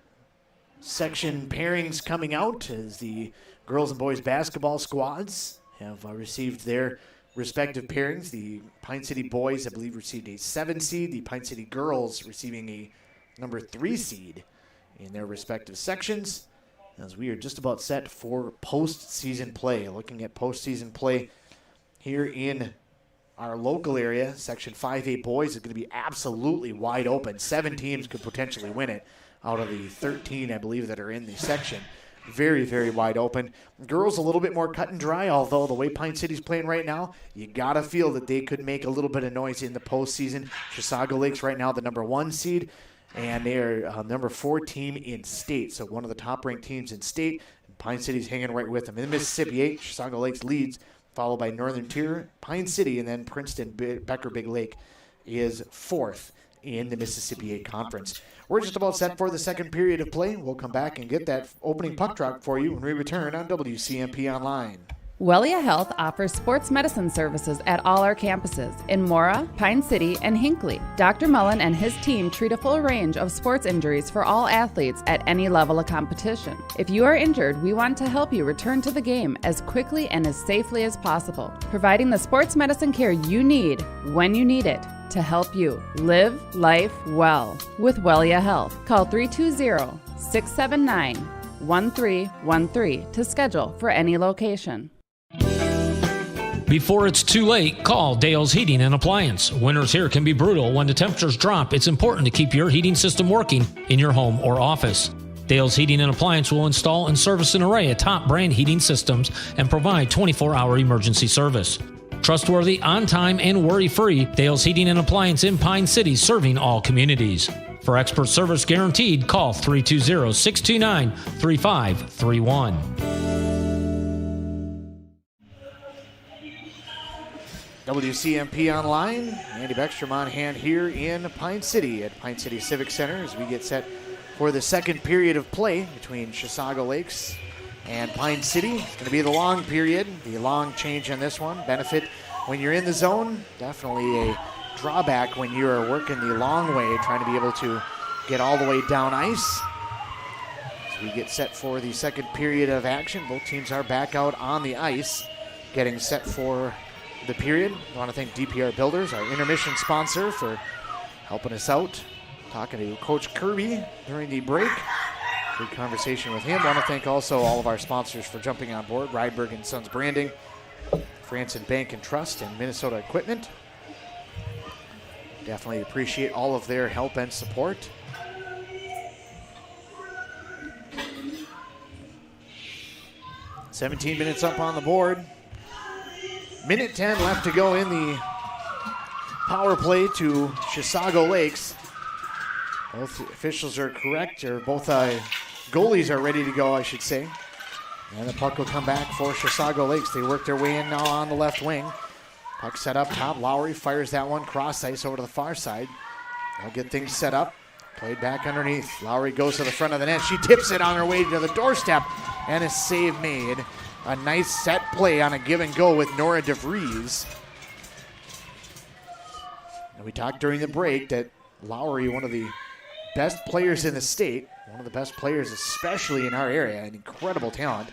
C: section pairings coming out as the girls and boys basketball squads have received their respective pairings. The Pine City boys, I believe, received a 7 seed. The Pine City girls receiving a number 3 seed in their respective sections, as we are just about set for postseason play. Looking at postseason play here in our local area, Section 5A boys is going to be absolutely wide open. 7 teams could potentially win it out of the 13, I believe, that are in the section. Very, very wide open. Girls a little bit more cut and dry, although the way Pine City's playing right now, you got to feel that they could make a little bit of noise in the postseason. Chisago Lakes right now the number 1 seed, and they're number 4 team in state, so one of the top-ranked teams in state. And Pine City's hanging right with them. In the Mississippi 8, Chisago Lakes leads, followed by Northern Tier, Pine City, and then Princeton, Becker, Big Lake is 4th in the Mississippi 8 Conference. We're just about set for the second period of play. We'll come back and get that opening puck drop for you when we return on WCMP Online.
Q: Wellia Health offers sports medicine services at all our campuses in Mora, Pine City, and Hinckley. Dr. Mullen and his team treat a full range of sports injuries for all athletes at any level of competition. If you are injured, we want to help you return to the game as quickly and as safely as possible, providing the sports medicine care you need when you need it to help you live life well with Wellia Health. Call 320-679-1313 to schedule for any location.
D: Before it's too late, call Dale's Heating and Appliance. Winters here can be brutal. When the temperatures drop, it's important to keep your heating system working in your home or office. Dale's Heating and Appliance will install and service an array of top brand heating systems and provide 24-hour emergency service. Trustworthy, on-time, and worry-free, Dale's Heating and Appliance in Pine City, serving all communities. For expert service guaranteed, call 320-629-3531.
C: WCMP Online, Andy Beckstrom on hand here in Pine City at Pine City Civic Center as we get set for the second period of play between Chisago Lakes and Pine City. It's going to be the long period, the long change on this one. Benefit when you're in the zone, definitely a drawback when you are working the long way, trying to be able to get all the way down ice. As we get set for the second period of action, both teams are back out on the ice, getting set for the period. I want to thank DPR Builders, our intermission sponsor, for helping us out. Talking to Coach Kirby during the break. Good conversation with him. I want to thank also all of our sponsors for jumping on board. Rydberg & Sons Branding, Franson Bank and Trust, and Minnesota Equipment. Definitely appreciate all of their help and support. $17 minutes up on the board. Minute 10 left to go in the power play to Chisago Lakes. Both officials are correct, or both goalies are ready to go, I should say. And the puck will come back for Chisago Lakes. They work their way in now on the left wing. Puck set up top. Lowry fires that one cross ice over to the far side. They'll get things set up. Played back underneath. Lowry goes to the front of the net. She tips it on her way to the doorstep, and a save made. A nice set play on a give and go with Nora DeVries. And we talked during the break that Lowry, one of the best players in the state, one of the best players especially in our area, an incredible talent.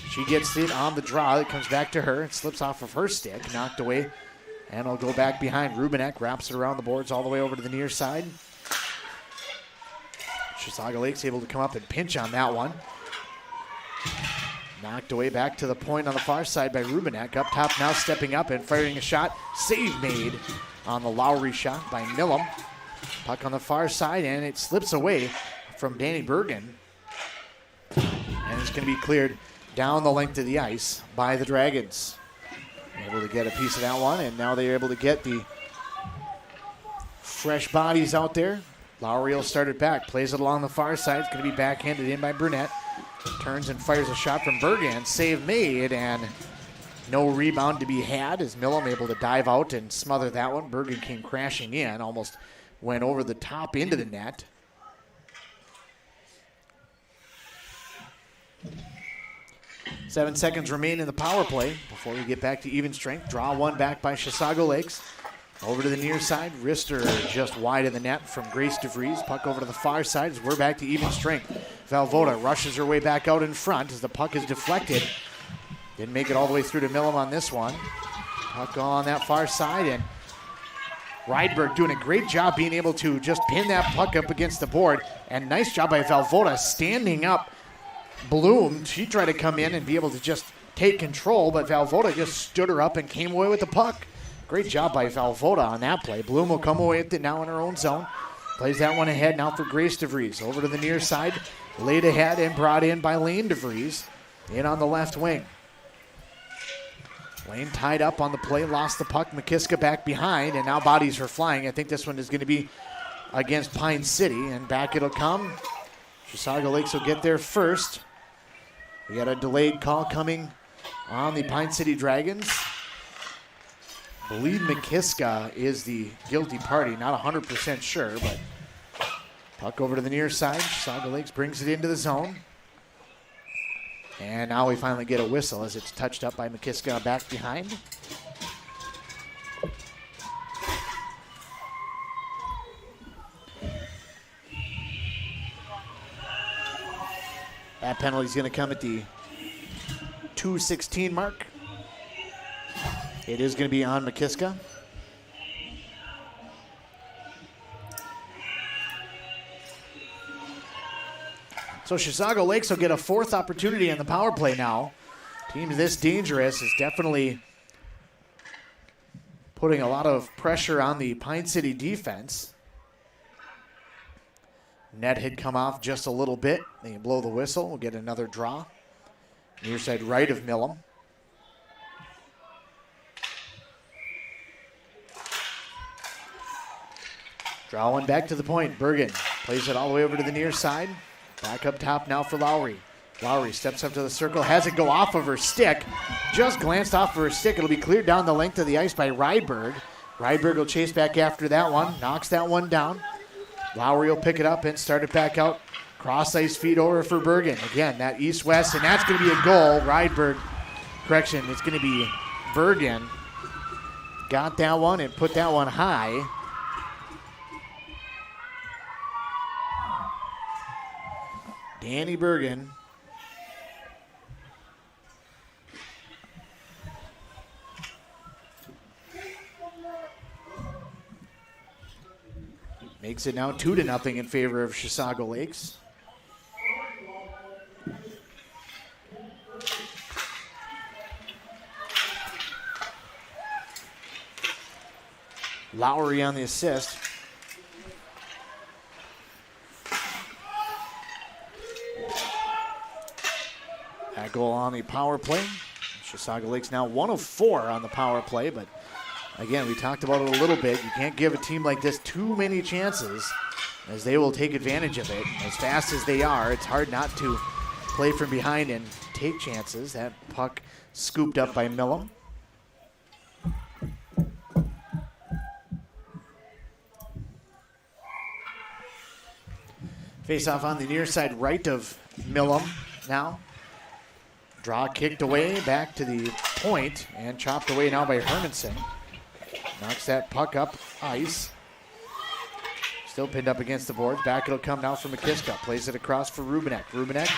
C: She gets it on the draw. It comes back to her. It slips off of her stick, knocked away, and it'll go back behind. Rubinek wraps it around the boards all the way over to the near side. Chisago Lakes able to come up and pinch on that one. Knocked away back to the point on the far side by Rubinek. Up top now stepping up and firing a shot. Save made on the Lowry shot by Millum. Puck on the far side, and it slips away from Danny Bergen. And it's going to be cleared down the length of the ice by the Dragons. Able to get a piece of that one, and now they're able to get the fresh bodies out there. Lowry will start it back. Plays it along the far side. It's going to be backhanded in by Brunette. Turns and fires a shot from Bergen. Save made, and no rebound to be had as Millum able to dive out and smother that one. Bergen came crashing in, almost went over the top into the net. Seven seconds remain in the power play before we get back to even strength. Draw one back by Chisago Lakes. Over to the near side. Wrister just wide of the net from Grace DeVries. Puck over to the far side as we're back to even strength. Valvoda rushes her way back out in front as the puck is deflected. Didn't make it all the way through to Millam on this one. Puck on that far side, and Rydberg doing a great job being able to just pin that puck up against the board. And nice job by Valvoda standing up Bloom. She tried to come in and be able to just take control, but Valvoda just stood her up and came away with the puck. Great job by Valvoda on that play. Bloom will come away with it now in her own zone. Plays that one ahead now for Grace DeVries. Over to the near side. Laid ahead and brought in by Lane DeVries. In on the left wing. Lane tied up on the play, lost the puck. McKiska back behind, and now bodies are flying. I think this one is going to be against Pine City, and back it'll come. Chisago Lakes will get there first. We got a delayed call coming on the Pine City Dragons. I believe McKiska is the guilty party. Not 100% sure, but puck over to the near side. Chisago Lakes brings it into the zone. And now we finally get a whistle as it's touched up by McKiska back behind. That penalty is going to come at the 2:16 mark. It is going to be on McKiska. So Chisago Lakes will get a fourth opportunity in the power play now. Team this dangerous is definitely putting a lot of pressure on the Pine City defense. Net had come off just a little bit. They blow the whistle. We'll get another draw. Near side right of Millam. Draw one back to the point. Bergen plays it all the way over to the near side. Back up top now for Lowry. Lowry steps up to the circle, has it go off of her stick. Just glanced off of her stick. It'll be cleared down the length of the ice by Rydberg. Rydberg will chase back after that one, knocks that one down. Lowry will pick it up and start it back out. Cross ice feed over for Bergen. Again, that east-west, and that's going to be a goal. Rydberg, correction, it's going to be Bergen. Got that one and put that one high. Danny Bergen. Makes it now 2-0 in favor of Chisago Lakes. Lowry on the assist. That goal on the power play. Chisago Lakes now 1 of 4 on the power play, but again, we talked about it a little bit. You can't give a team like this too many chances, as they will take advantage of it. As fast as they are, it's hard not to play from behind and take chances. That puck scooped up by Millam. Face off on the near side right of Millam now. Draw kicked away back to the point and chopped away now by Hermanson. Knocks that puck up ice. Still pinned up against the boards. Back it'll come now for McKiska. Plays it across for Rubinek. Rubinek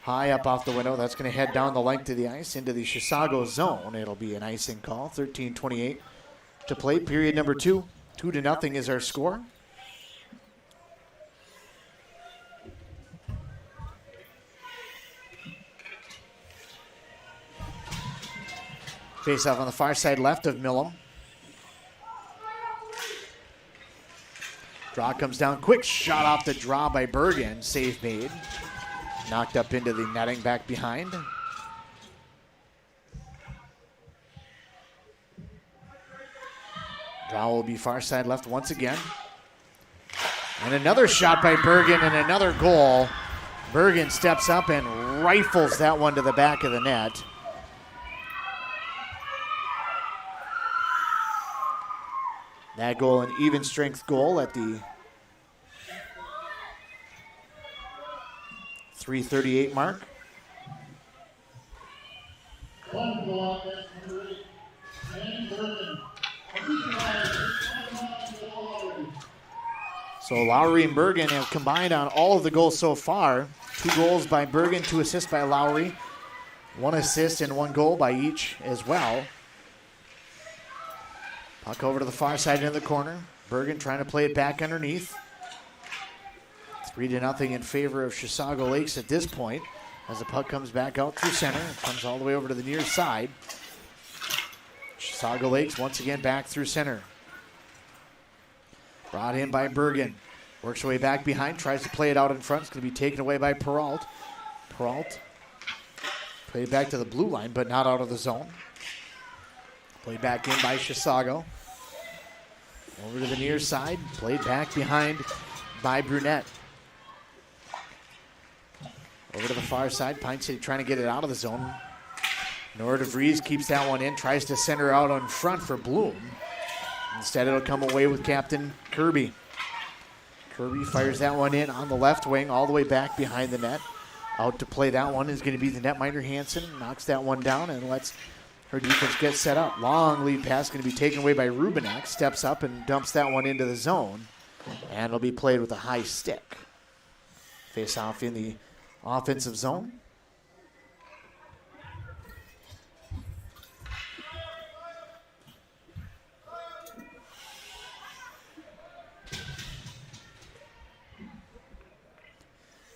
C: high up off the window. That's going to head down the length of the ice into the Chisago zone. It'll be an icing call. 13:28 to play. Period number 2. 2-0 is our score. Face off on the far side left of Millam. Draw comes down. Quick shot off the draw by Bergen. Save made. Knocked up into the netting back behind. Draw will be far side left once again. And another shot by Bergen and another goal. Bergen steps up and rifles that one to the back of the net. That goal, an even strength goal at the 3:38 mark. So Lowry and Bergen have combined on all of the goals so far. 2 goals by Bergen, 2 assists by Lowry. 1 assist and 1 goal by each as well. Puck over to the far side in the corner. Bergen trying to play it back underneath. 3-0 in favor of Chisago Lakes at this point. As the puck comes back out through center, it comes all the way over to the near side. Chisago Lakes once again back through center. Brought in by Bergen. Works her way back behind, tries to play it out in front. It's going to be taken away by Peralt. Peralt played back to the blue line, but not out of the zone. Played back in by Chisago. Over to the near side, played back behind by Brunette. Over to the far side, Pine City trying to get it out of the zone. Nora DeVries keeps that one in, tries to center out on front for Bloom. Instead, it'll come away with Captain Kirby. Kirby fires that one in on the left wing, all the way back behind the net. Out to play that one is going to be the netminder Hansen. Knocks that one down and lets her defense get set up. Long lead pass going to be taken away by Rubenak. Steps up and dumps that one into the zone. And it'll be played with a high stick. Face off in the offensive zone.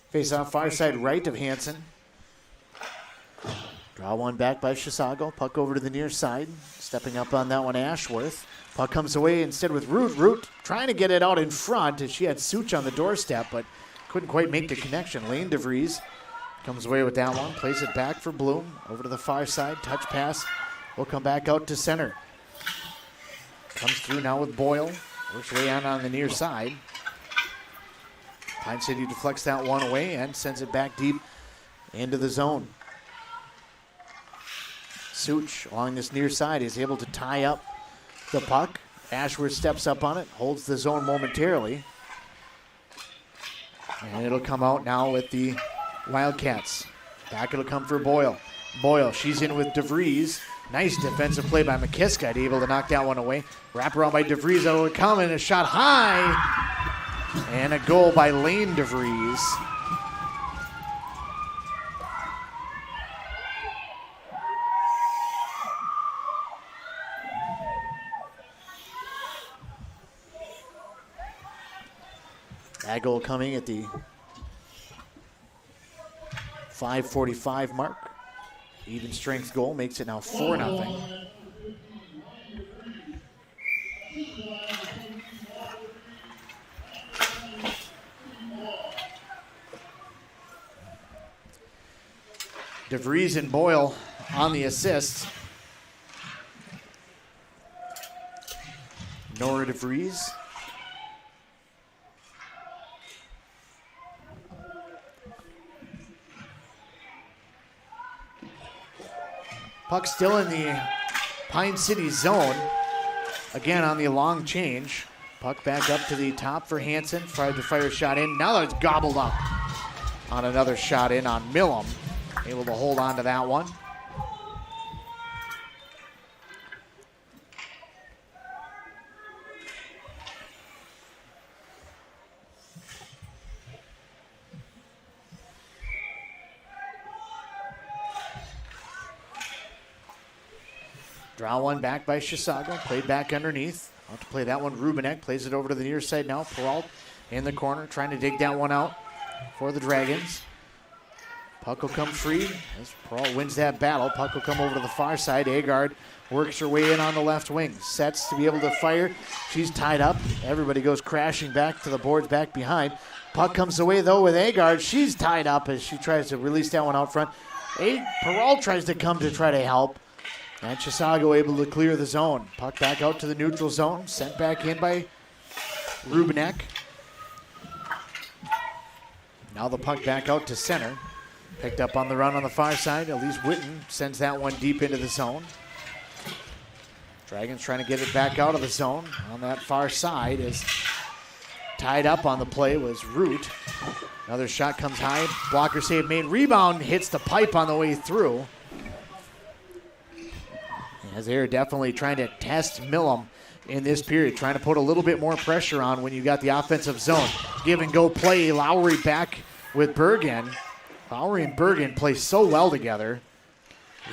C: Face off far side right of Hansen. Draw one back by Chisago. Puck over to the near side. Stepping up on that one, Ashworth. Puck comes away instead with Root. Root trying to get it out in front as she had Such on the doorstep, but couldn't quite make the connection. Lane DeVries comes away with that one. Plays it back for Bloom. Over to the far side. Touch pass. Will come back out to center. Comes through now with Boyle. Works way on the near side. Pine City deflects that one away and sends it back deep into the zone. Such along this near side is able to tie up the puck. Ashworth steps up on it, holds the zone momentarily. And it'll come out now with the Wildcats. Back it'll come for Boyle. Boyle, she's in with DeVries. Nice defensive play by McKiska, able to knock that one away. Wrap around by DeVries, that'll come in, a shot high. And a goal by Lane DeVries. That goal coming at the 5:45 mark. Even strength goal makes it now 4-0. DeVries and Boyle on the assists. Nora DeVries. Puck still in the Pine City zone. Again on the long change. Puck back up to the top for Hansen. Tried to fire a shot in. Now it's gobbled up on another shot in on Millam. Able to hold on to that one. Draw one back by Chisago. Played back underneath. Out to play that one. Rubenek plays it over to the near side now. Peralt in the corner trying to dig that one out for the Dragons. Puck will come free as Peralt wins that battle. Puck will come over to the far side. Agard works her way in on the left wing. Sets to be able to fire. She's tied up. Everybody goes crashing back to the boards back behind. Puck comes away though with Agard. She's tied up as she tries to release that one out front. Peralt tries to come to try to help. And Chisago able to clear the zone. Puck back out to the neutral zone. Sent back in by Rubenek. Now the puck back out to center. Picked up on the run on the far side. Elise Witten sends that one deep into the zone. Dragons trying to get it back out of the zone on that far side. Is tied up on the play was Root. Another shot comes high. Blocker save made. Rebound hits the pipe on the way through. As they're definitely trying to test Millam in this period, trying to put a little bit more pressure on when you got the offensive zone. Give and go play. Lowry back with Bergen. Lowry and Bergen play so well together.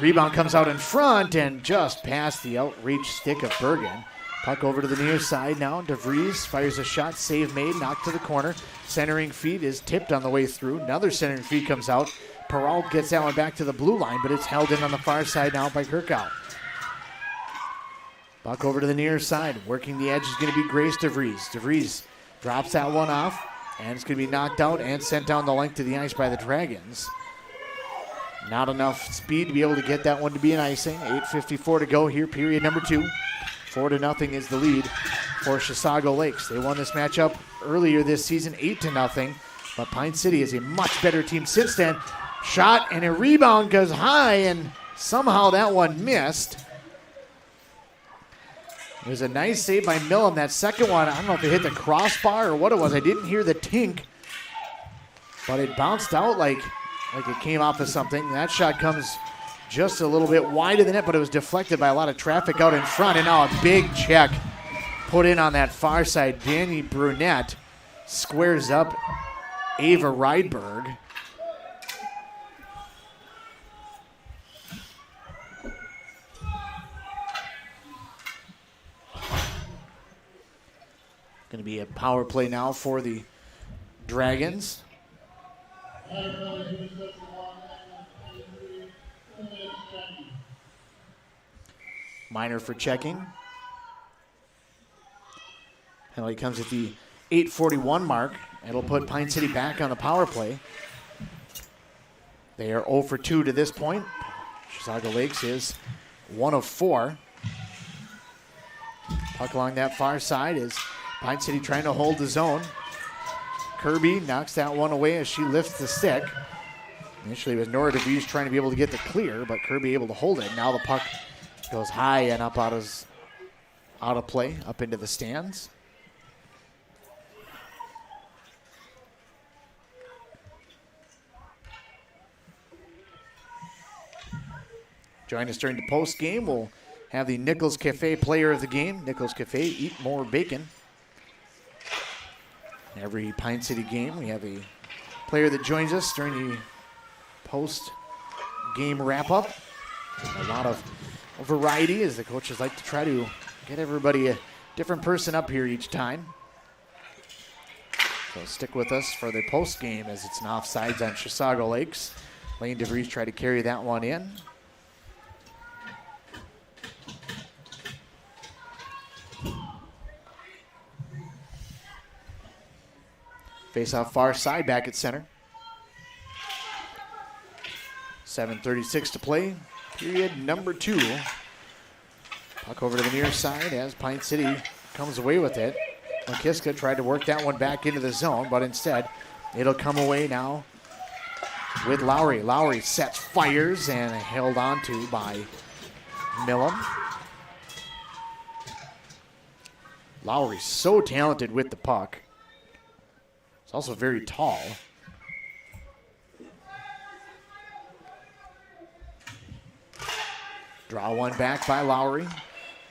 C: Rebound comes out in front and just past the outreach stick of Bergen. Puck over to the near side now. DeVries fires a shot, save made, knocked to the corner. Centering feed is tipped on the way through. Another centering feed comes out. Peralt gets that one back to the blue line, but it's held in on the far side now by Kirkow. Puck over to the near side. Working the edge is going to be Grace DeVries. DeVries drops that one off, and it's going to be knocked out and sent down the length of the ice by the Dragons. Not enough speed to be able to get that one to be an icing. 8:54 to go here, period number 2. 4-0 is the lead for Chisago Lakes. They won this matchup earlier this season, 8-0, but Pine City is a much better team since then. Shot and a rebound goes high, and somehow that one missed. It was a nice save by Millam. That second one, I don't know if it hit the crossbar or what it was. I didn't hear the tink, but it bounced out like it came off of something. That shot comes just a little bit wide of the net, but it was deflected by a lot of traffic out in front. And now a big check put in on that far side. Danny Brunette squares up Ava Rydberg. Going to be a power play now for the Dragons. Minor for checking. Penalty comes at the 8:41 mark. It'll put Pine City back on the power play. They are 0 for 2 to this point. Chisago Lakes is 1 of 4. Puck along that far side is Pine City trying to hold the zone. Kirby knocks that one away as she lifts the stick. Initially it was Nora DeVries trying to be able to get the clear, but Kirby able to hold it. Now the puck goes high and up out of play, up into the stands. Join us during the post game. We'll have the Nichols Cafe player of the game. Nichols Cafe, eat more bacon. Every Pine City game, we have a player that joins us during the post-game wrap-up. A lot of variety as the coaches like to try to get everybody a different person up here each time. So stick with us for the post-game as it's an offsides on Chisago Lakes. Lane DeVries tried to carry that one in. Face off far side back at center. 7:36 to play. Period number 2. Puck over to the near side as Pine City comes away with it. Lakiska tried to work that one back into the zone, but instead it'll come away now with Lowry. Lowry sets, fires, and held on to by Millam. Lowry's so talented with the puck. He's also very tall. Draw one back by Lowry.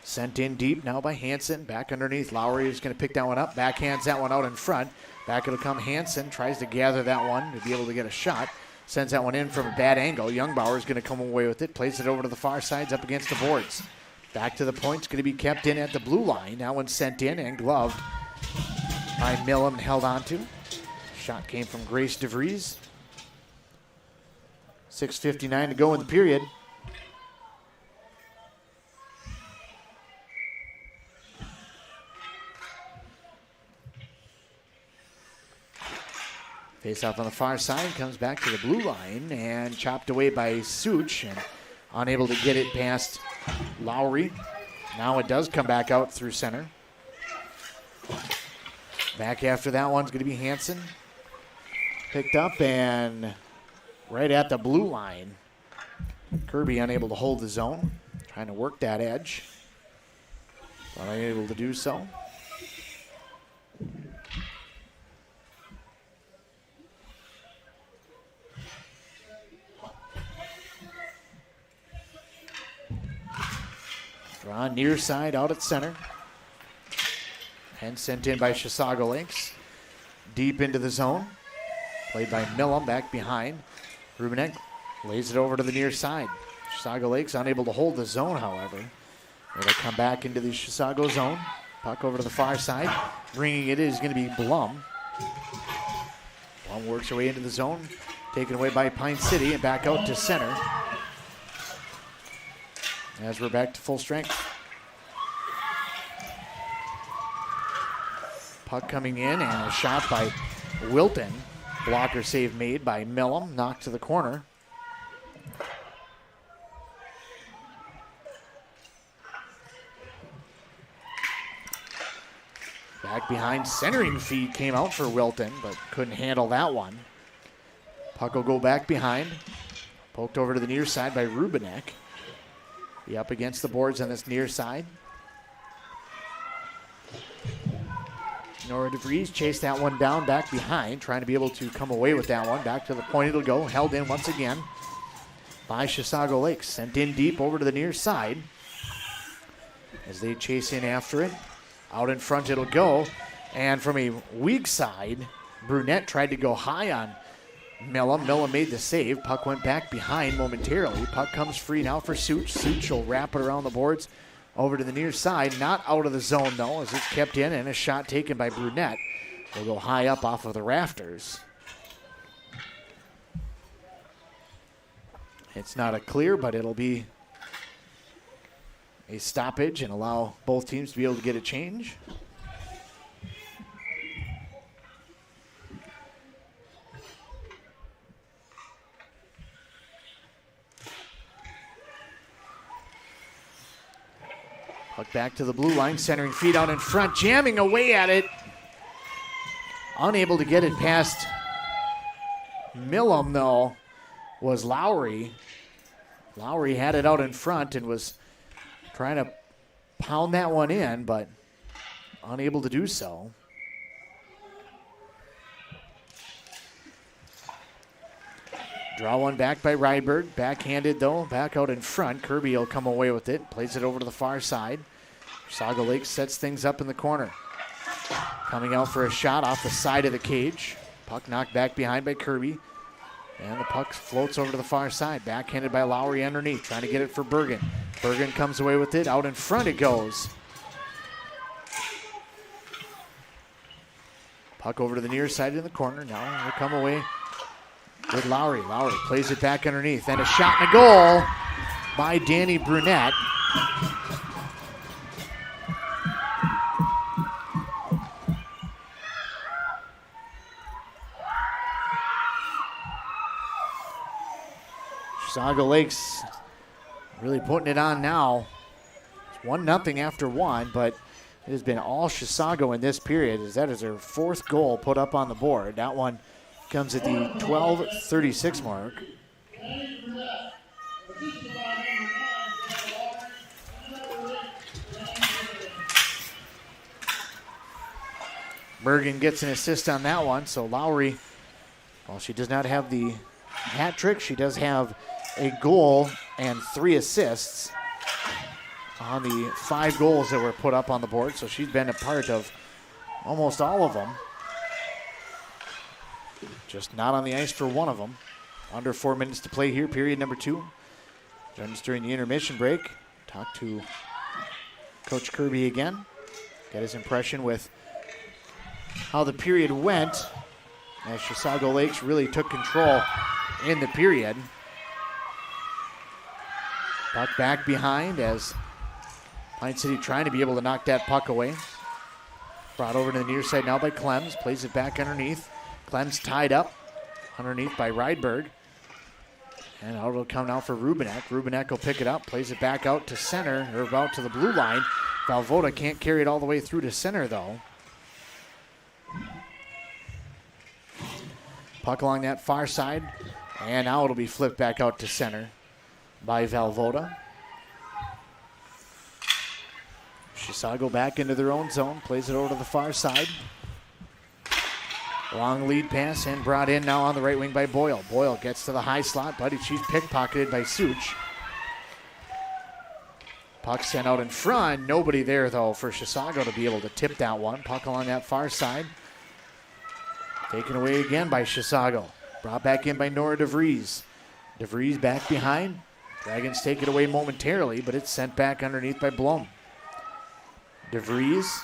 C: Sent in deep now by Hansen. Back underneath. Lowry is going to pick that one up. Backhands that one out in front. Back it'll come Hansen. Tries to gather that one to be able to get a shot. Sends that one in from a bad angle. Youngbauer is going to come away with it. Plays it over to the far sides up against the boards. Back to the point. It's going to be kept in at the blue line. That one sent in and gloved by Millam and held on to. Shot came from Grace DeVries. 6:59 to go in the period. Face off on the far side, comes back to the blue line and chopped away by Such and unable to get it past Lowry. Now it does come back out through center. Back after that one's going to be Hansen. Picked up and right at the blue line. Kirby unable to hold the zone. Trying to work that edge. But unable to do so. Draw near side out at center. And sent in by Chisago Lakes. Deep into the zone. Played by Millam back behind. Rubenek lays it over to the near side. Chisago Lakes unable to hold the zone, however. It'll come back into the Chisago zone. Puck over to the far side. Bringing it is going to be Blum. Blum works her way into the zone. Taken away by Pine City and back out to center. As we're back to full strength. Puck coming in and a shot by Wilton. Blocker save made by Millum. Knocked to the corner. Back behind, centering feed came out for Wilton, but couldn't handle that one. Puck will go back behind. Poked over to the near side by Rubenek. Be up against the boards on this near side. Nora DeVries chased that one down back behind, trying to be able to come away with that one. Back to the point it'll go, held in once again by Chisago Lakes. Sent in deep over to the near side as they chase in after it. Out in front it'll go, and from a weak side, Brunette tried to go high on Millum. Millum made the save. Puck went back behind momentarily. Puck comes free now for Such. Such will wrap it around the boards over to the near side. Not out of the zone, though, as it's kept in, and a shot taken by Brunette. Will go high up off of the rafters. It's not a clear, but it'll be a stoppage and allow both teams to be able to get a change. Puck back to the blue line, centering feed out in front, jamming away at it. Unable to get it past Millum, though, was Lowry. Lowry had it out in front and was trying to pound that one in, but unable to do so. Draw one back by Rydberg. Backhanded, though. Back out in front. Kirby will come away with it. Plays it over to the far side. Chisago Lakes sets things up in the corner. Coming out for a shot off the side of the cage. Puck knocked back behind by Kirby. And the puck floats over to the far side. Backhanded by Lowry underneath. Trying to get it for Bergen. Bergen comes away with it. Out in front it goes. Puck over to the near side in the corner. Now we'll come away with Lowry. Lowry plays it back underneath. And a shot and a goal by Danny Brunette. Chisago Lakes really putting it on now. It's 1-0 after one, but it has been all Chisago in this period, as that is their fourth goal put up on the board. That one comes at the 12:36 mark. Bergen gets an assist on that one, so Lowry, while she does not have the hat trick, she does have a goal and 3 assists on the 5 goals that were put up on the board, so she's been a part of almost all of them. Just not on the ice for one of them. Under 4 minutes to play here, period number 2. Joined us during the intermission break. Talk to Coach Kirby again. Get his impression with how the period went, as Chisago Lakes really took control in the period. Puck back behind as Pine City trying to be able to knock that puck away. Brought over to the near side now by Clems. Plays it back underneath. Clems tied up underneath by Rydberg. And out it'll come now for Rubenek. Rubenek will pick it up. Plays it back out to center, or out to the blue line. Valvoda can't carry it all the way through to center, though. Puck along that far side. And now it'll be flipped back out to center by Valvoda. Chisago back into their own zone. Plays it over to the far side. Long lead pass and brought in now on the right wing by Boyle. Boyle gets to the high slot, but she's pickpocketed by Such. Puck sent out in front. Nobody there, though, for Chisago to be able to tip that one. Puck along that far side. Taken away again by Chisago. Brought back in by Nora DeVries. DeVries back behind. Dragons take it away momentarily, but it's sent back underneath by Blum. DeVries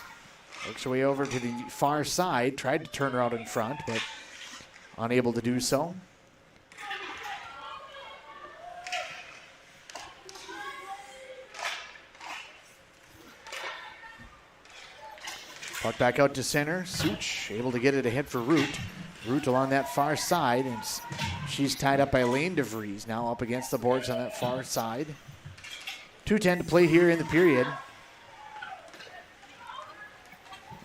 C: works her way over to the far side. Tried to turn her out in front, but unable to do so. Puck back out to center. Such able to get it ahead for Root. Root along that far side, and she's tied up by Lane DeVries. Now up against the boards on that far side. 2:10 to play here in the period.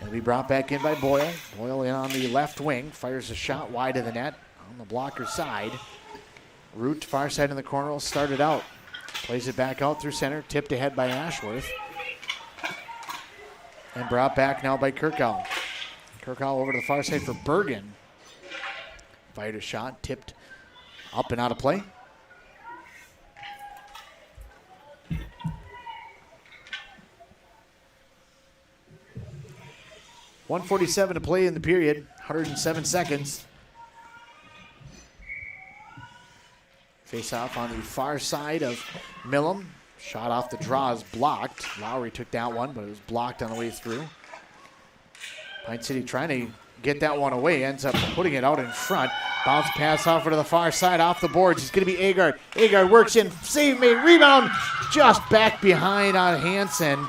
C: It'll be brought back in by Boyle. Boyle in on the left wing. Fires a shot wide of the net on the blocker side. Root far side in the corner will start it out. Plays it back out through center. Tipped ahead by Ashworth. And brought back now by Kirkhow. Kirkhow over to the far side for Bergen. Fired a shot, tipped up and out of play. .147 to play in the period, 107 seconds. Face off on the far side of Millam. Shot off the draw is blocked. Lowry took that one, but it was blocked on the way through. Pine City trying to get that one away. Ends up putting it out in front. Bounce pass off to the far side, off the boards. It's going to be Agard. Agard works in. Save made. Rebound. Just back behind on Hansen.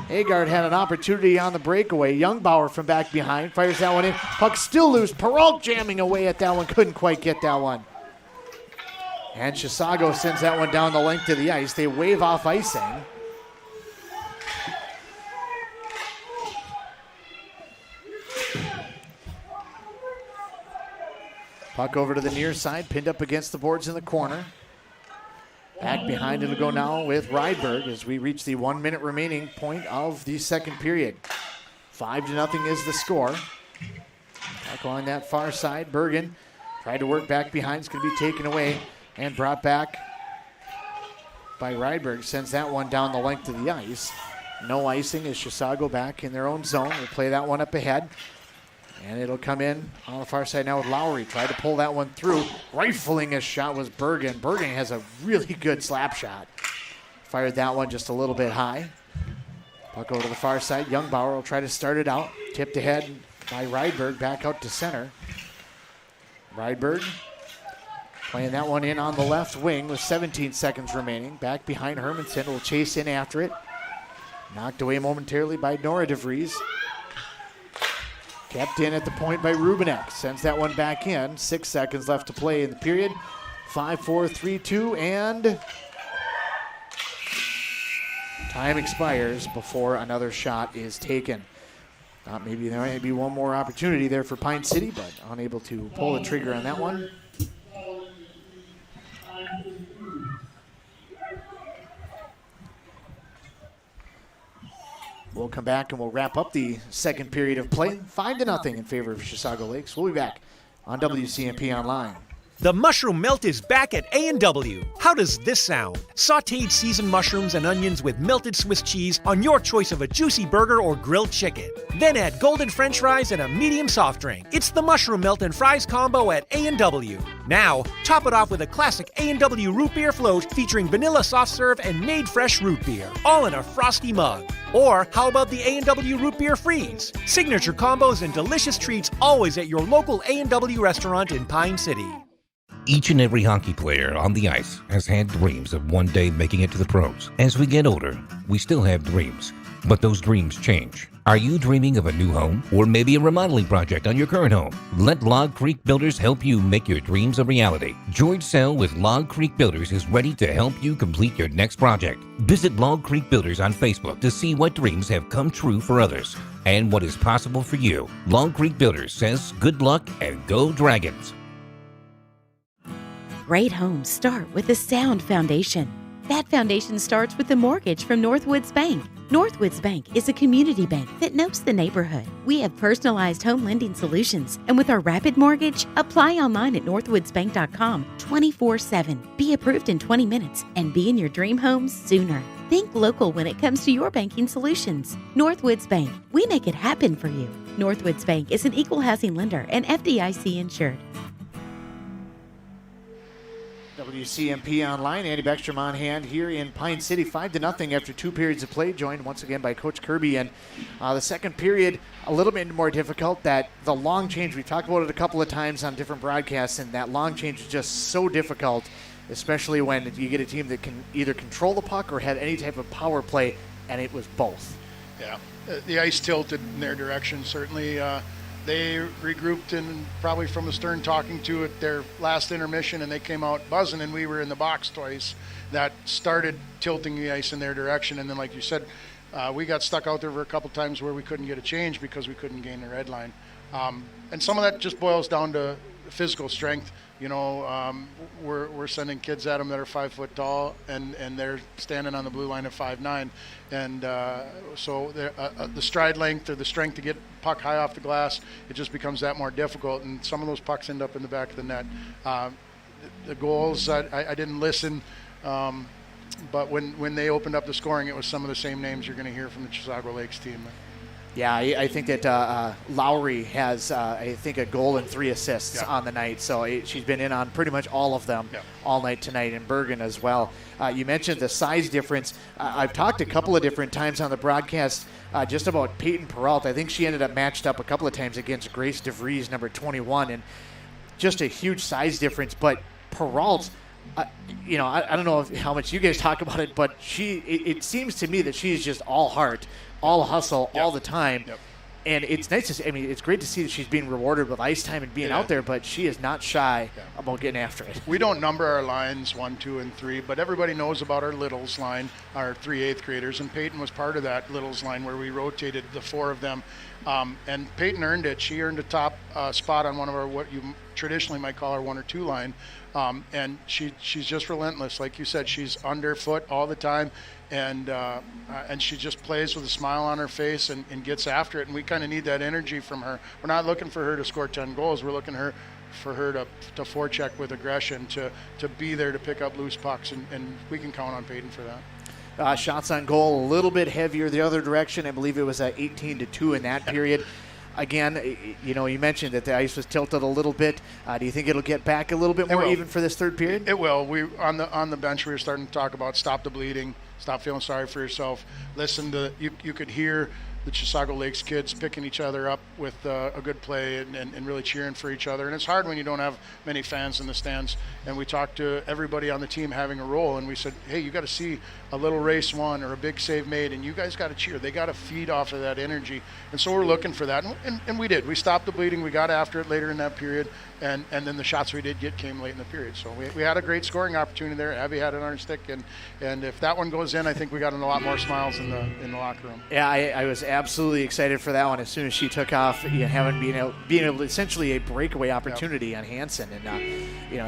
C: Agard had an opportunity on the breakaway. Youngbauer from back behind. Fires that one in. Puck still loose. Peralt jamming away at that one. Couldn't quite get that one. And Chisago sends that one down the length of the ice. They wave off icing. Puck over to the near side, pinned up against the boards in the corner. Back behind it'll go now with Rydberg as we reach the 1 minute remaining point of the second period. 5-0 is the score. Puck on that far side. Bergen tried to work back behind. It's going to be taken away and brought back by Rydberg. Sends that one down the length of the ice. No icing as Chisago back in their own zone. We'll play that one up ahead. And it'll come in on the far side now with Lowry. Tried to pull that one through. Rifling a shot was Bergen. Bergen has a really good slap shot. Fired that one just a little bit high. Puck over to the far side. Youngbauer will try to start it out. Tipped ahead by Rydberg back out to center. Rydberg playing that one in on the left wing with 17 seconds remaining. Back behind Hermanson will chase in after it. Knocked away momentarily by Nora DeVries. Kept in at the point by Rubinek. Sends that one back in. 6 seconds left to play in the period. 5-4, 3-2, and time expires before another shot is taken. Thought maybe there might be one more opportunity there for Pine City, but unable to pull the trigger on that one. We'll come back and we'll wrap up the second period of play. 5-0 in favor of Chisago Lakes. We'll be back on WCMP Online.
E: The mushroom melt is back at A&W. How does this sound? Sautéed seasoned mushrooms and onions with melted Swiss cheese on your choice of a juicy burger or grilled chicken. Then add golden French fries and a medium soft drink. It's the mushroom melt and fries combo at A&W. Now, top it off with a classic A&W root beer float featuring vanilla soft serve and made fresh root beer, all in a frosty mug. Or how about the A&W root beer freeze? Signature combos and delicious treats always at your local A&W restaurant in Pine City.
F: Each and every hockey player on the ice has had dreams of one day making it to the pros. As we get older, we still have dreams, but those dreams change. Are you dreaming of a new home or maybe a remodeling project on your current home? Let Log Creek Builders help you make your dreams a reality. George Sell with Log Creek Builders is ready to help you complete your next project. Visit Log Creek Builders on Facebook to see what dreams have come true for others and what is possible for you. Log Creek Builders says good luck and go Dragons.
G: Great homes start with a sound foundation. That foundation starts with the mortgage from Northwoods Bank. Northwoods Bank is a community bank that knows the neighborhood. We have personalized home lending solutions, and with our rapid mortgage, apply online at northwoodsbank.com 24/7. Be approved in 20 minutes and be in your dream home sooner. Think local when it comes to your banking solutions. Northwoods Bank, we make it happen for you. Northwoods Bank is an equal housing lender and FDIC insured.
C: WCMP Online, Andy Beckstrom on hand here in Pine City, 5-0 after 2 periods of play, joined once again by Coach Kirby. And the second period, a little bit more difficult. That the long change, we've talked about it a couple of times on different broadcasts, and that long change is just so difficult, especially when you get a team that can either control the puck or have any type of power play, and it was both.
J: Yeah, the ice tilted in their direction, certainly. They regrouped and probably from the stern talking to at their last intermission, and they came out buzzing, and we were in the box twice. That started tilting the ice in their direction, and then like you said, we got stuck out there for a couple times where we couldn't get a change because we couldn't gain the red line. And some of that just boils down to physical strength. You know, we're sending kids at them that are 5 foot tall, and they're standing on the blue line at 5'9", and so the stride length or the strength to get puck high off the glass, it just becomes that more difficult, and some of those pucks end up in the back of the net. The goals, I didn't listen, but when they opened up the scoring, it was some of the same names you're going to hear from the Chisago Lakes team.
C: Yeah, I think that Lowry has, I think, a goal and 3 assists on the night. So she's been in on pretty much all of them all night tonight, and Bergen as well. You mentioned the size difference. I've talked a couple of different times on the broadcast just about Peyton Peralt. I think she ended up matched up a couple of times against Grace DeVries, number 21, and just a huge size difference. But Peralt, you know, I don't know how much you guys talk about it, but it seems to me that she's just all heart, all hustle, all the time. And it's nice to see, I mean, it's great to see that she's being rewarded with ice time and being out there, but she is not shy about getting after it.
J: We don't number our lines 1, 2, and 3, but everybody knows about our Littles line, our 3 8th graders, and Peyton was part of that Littles line where we rotated the 4 of them. And Peyton earned it. She earned a top spot on one of our, what you traditionally might call our 1 or 2 line. And she's just relentless. Like you said, she's underfoot all the time, and she just plays with a smile on her face and gets after it. And we kind of need that energy from her. We're not looking for her to score 10 goals. We're looking for her to forecheck with aggression, to be there to pick up loose pucks, and we can count on Peyton for that.
C: Shots on goal a little bit heavier the other direction. I believe it was 18-2 in that period. Again, you know, you mentioned that the ice was tilted a little bit. Do you think it'll get back a little bit more even for this third period?
J: It will. We on the bench, we were starting to talk about stop the bleeding, stop feeling sorry for yourself. Listen to you could hear the Chisago Lakes kids picking each other up with a good play and really cheering for each other. And it's hard when you don't have many fans in the stands. And we talked to everybody on the team having a role, and we said, hey, you got to see a little race won or a big save made, and you guys got to cheer. They got to feed off of that energy. And so we're looking for that. And we did. We stopped the bleeding. We got after it later in that period. And then the shots we did get came late in the period. So we had a great scoring opportunity there. Abby had it on her stick. And if that one goes in, I think we got a lot more smiles in the locker room.
C: Yeah, I was absolutely excited for that one as soon as she took off, having being able to essentially a breakaway opportunity on Hansen. And,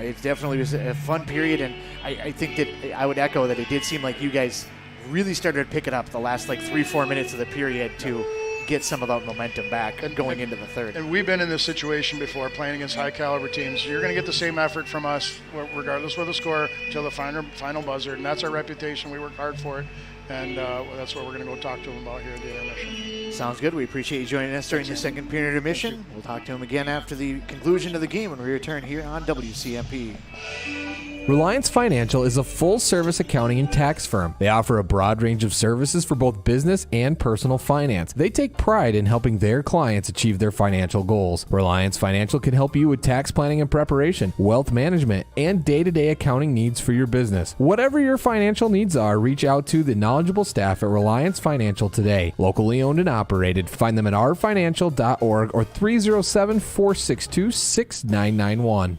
C: it definitely was a fun period. And I think that I would echo that it did seem like you guys really started to pick it up the last 3-4 minutes of the period to get some of that momentum back going into the third.
J: And we've been in this situation before, playing against high caliber teams. You're going to get the same effort from us regardless of the score until the final buzzer, and that's our reputation. We work hard for it, and that's what we're going to go talk to them about here at the intermission.
C: Sounds good. We appreciate you joining us during the second period intermission. We'll talk to him again after the conclusion of the game when we return here on WCMP.
H: Reliance Financial is a full-service accounting and tax firm. They offer a broad range of services for both business and personal finance. They take pride in helping their clients achieve their financial goals. Reliance Financial can help you with tax planning and preparation, wealth management, and day-to-day accounting needs for your business. Whatever your financial needs are, reach out to the knowledgeable staff at Reliance Financial today. Locally owned and operated. Find them at rfinancial.org or 307-462-6991.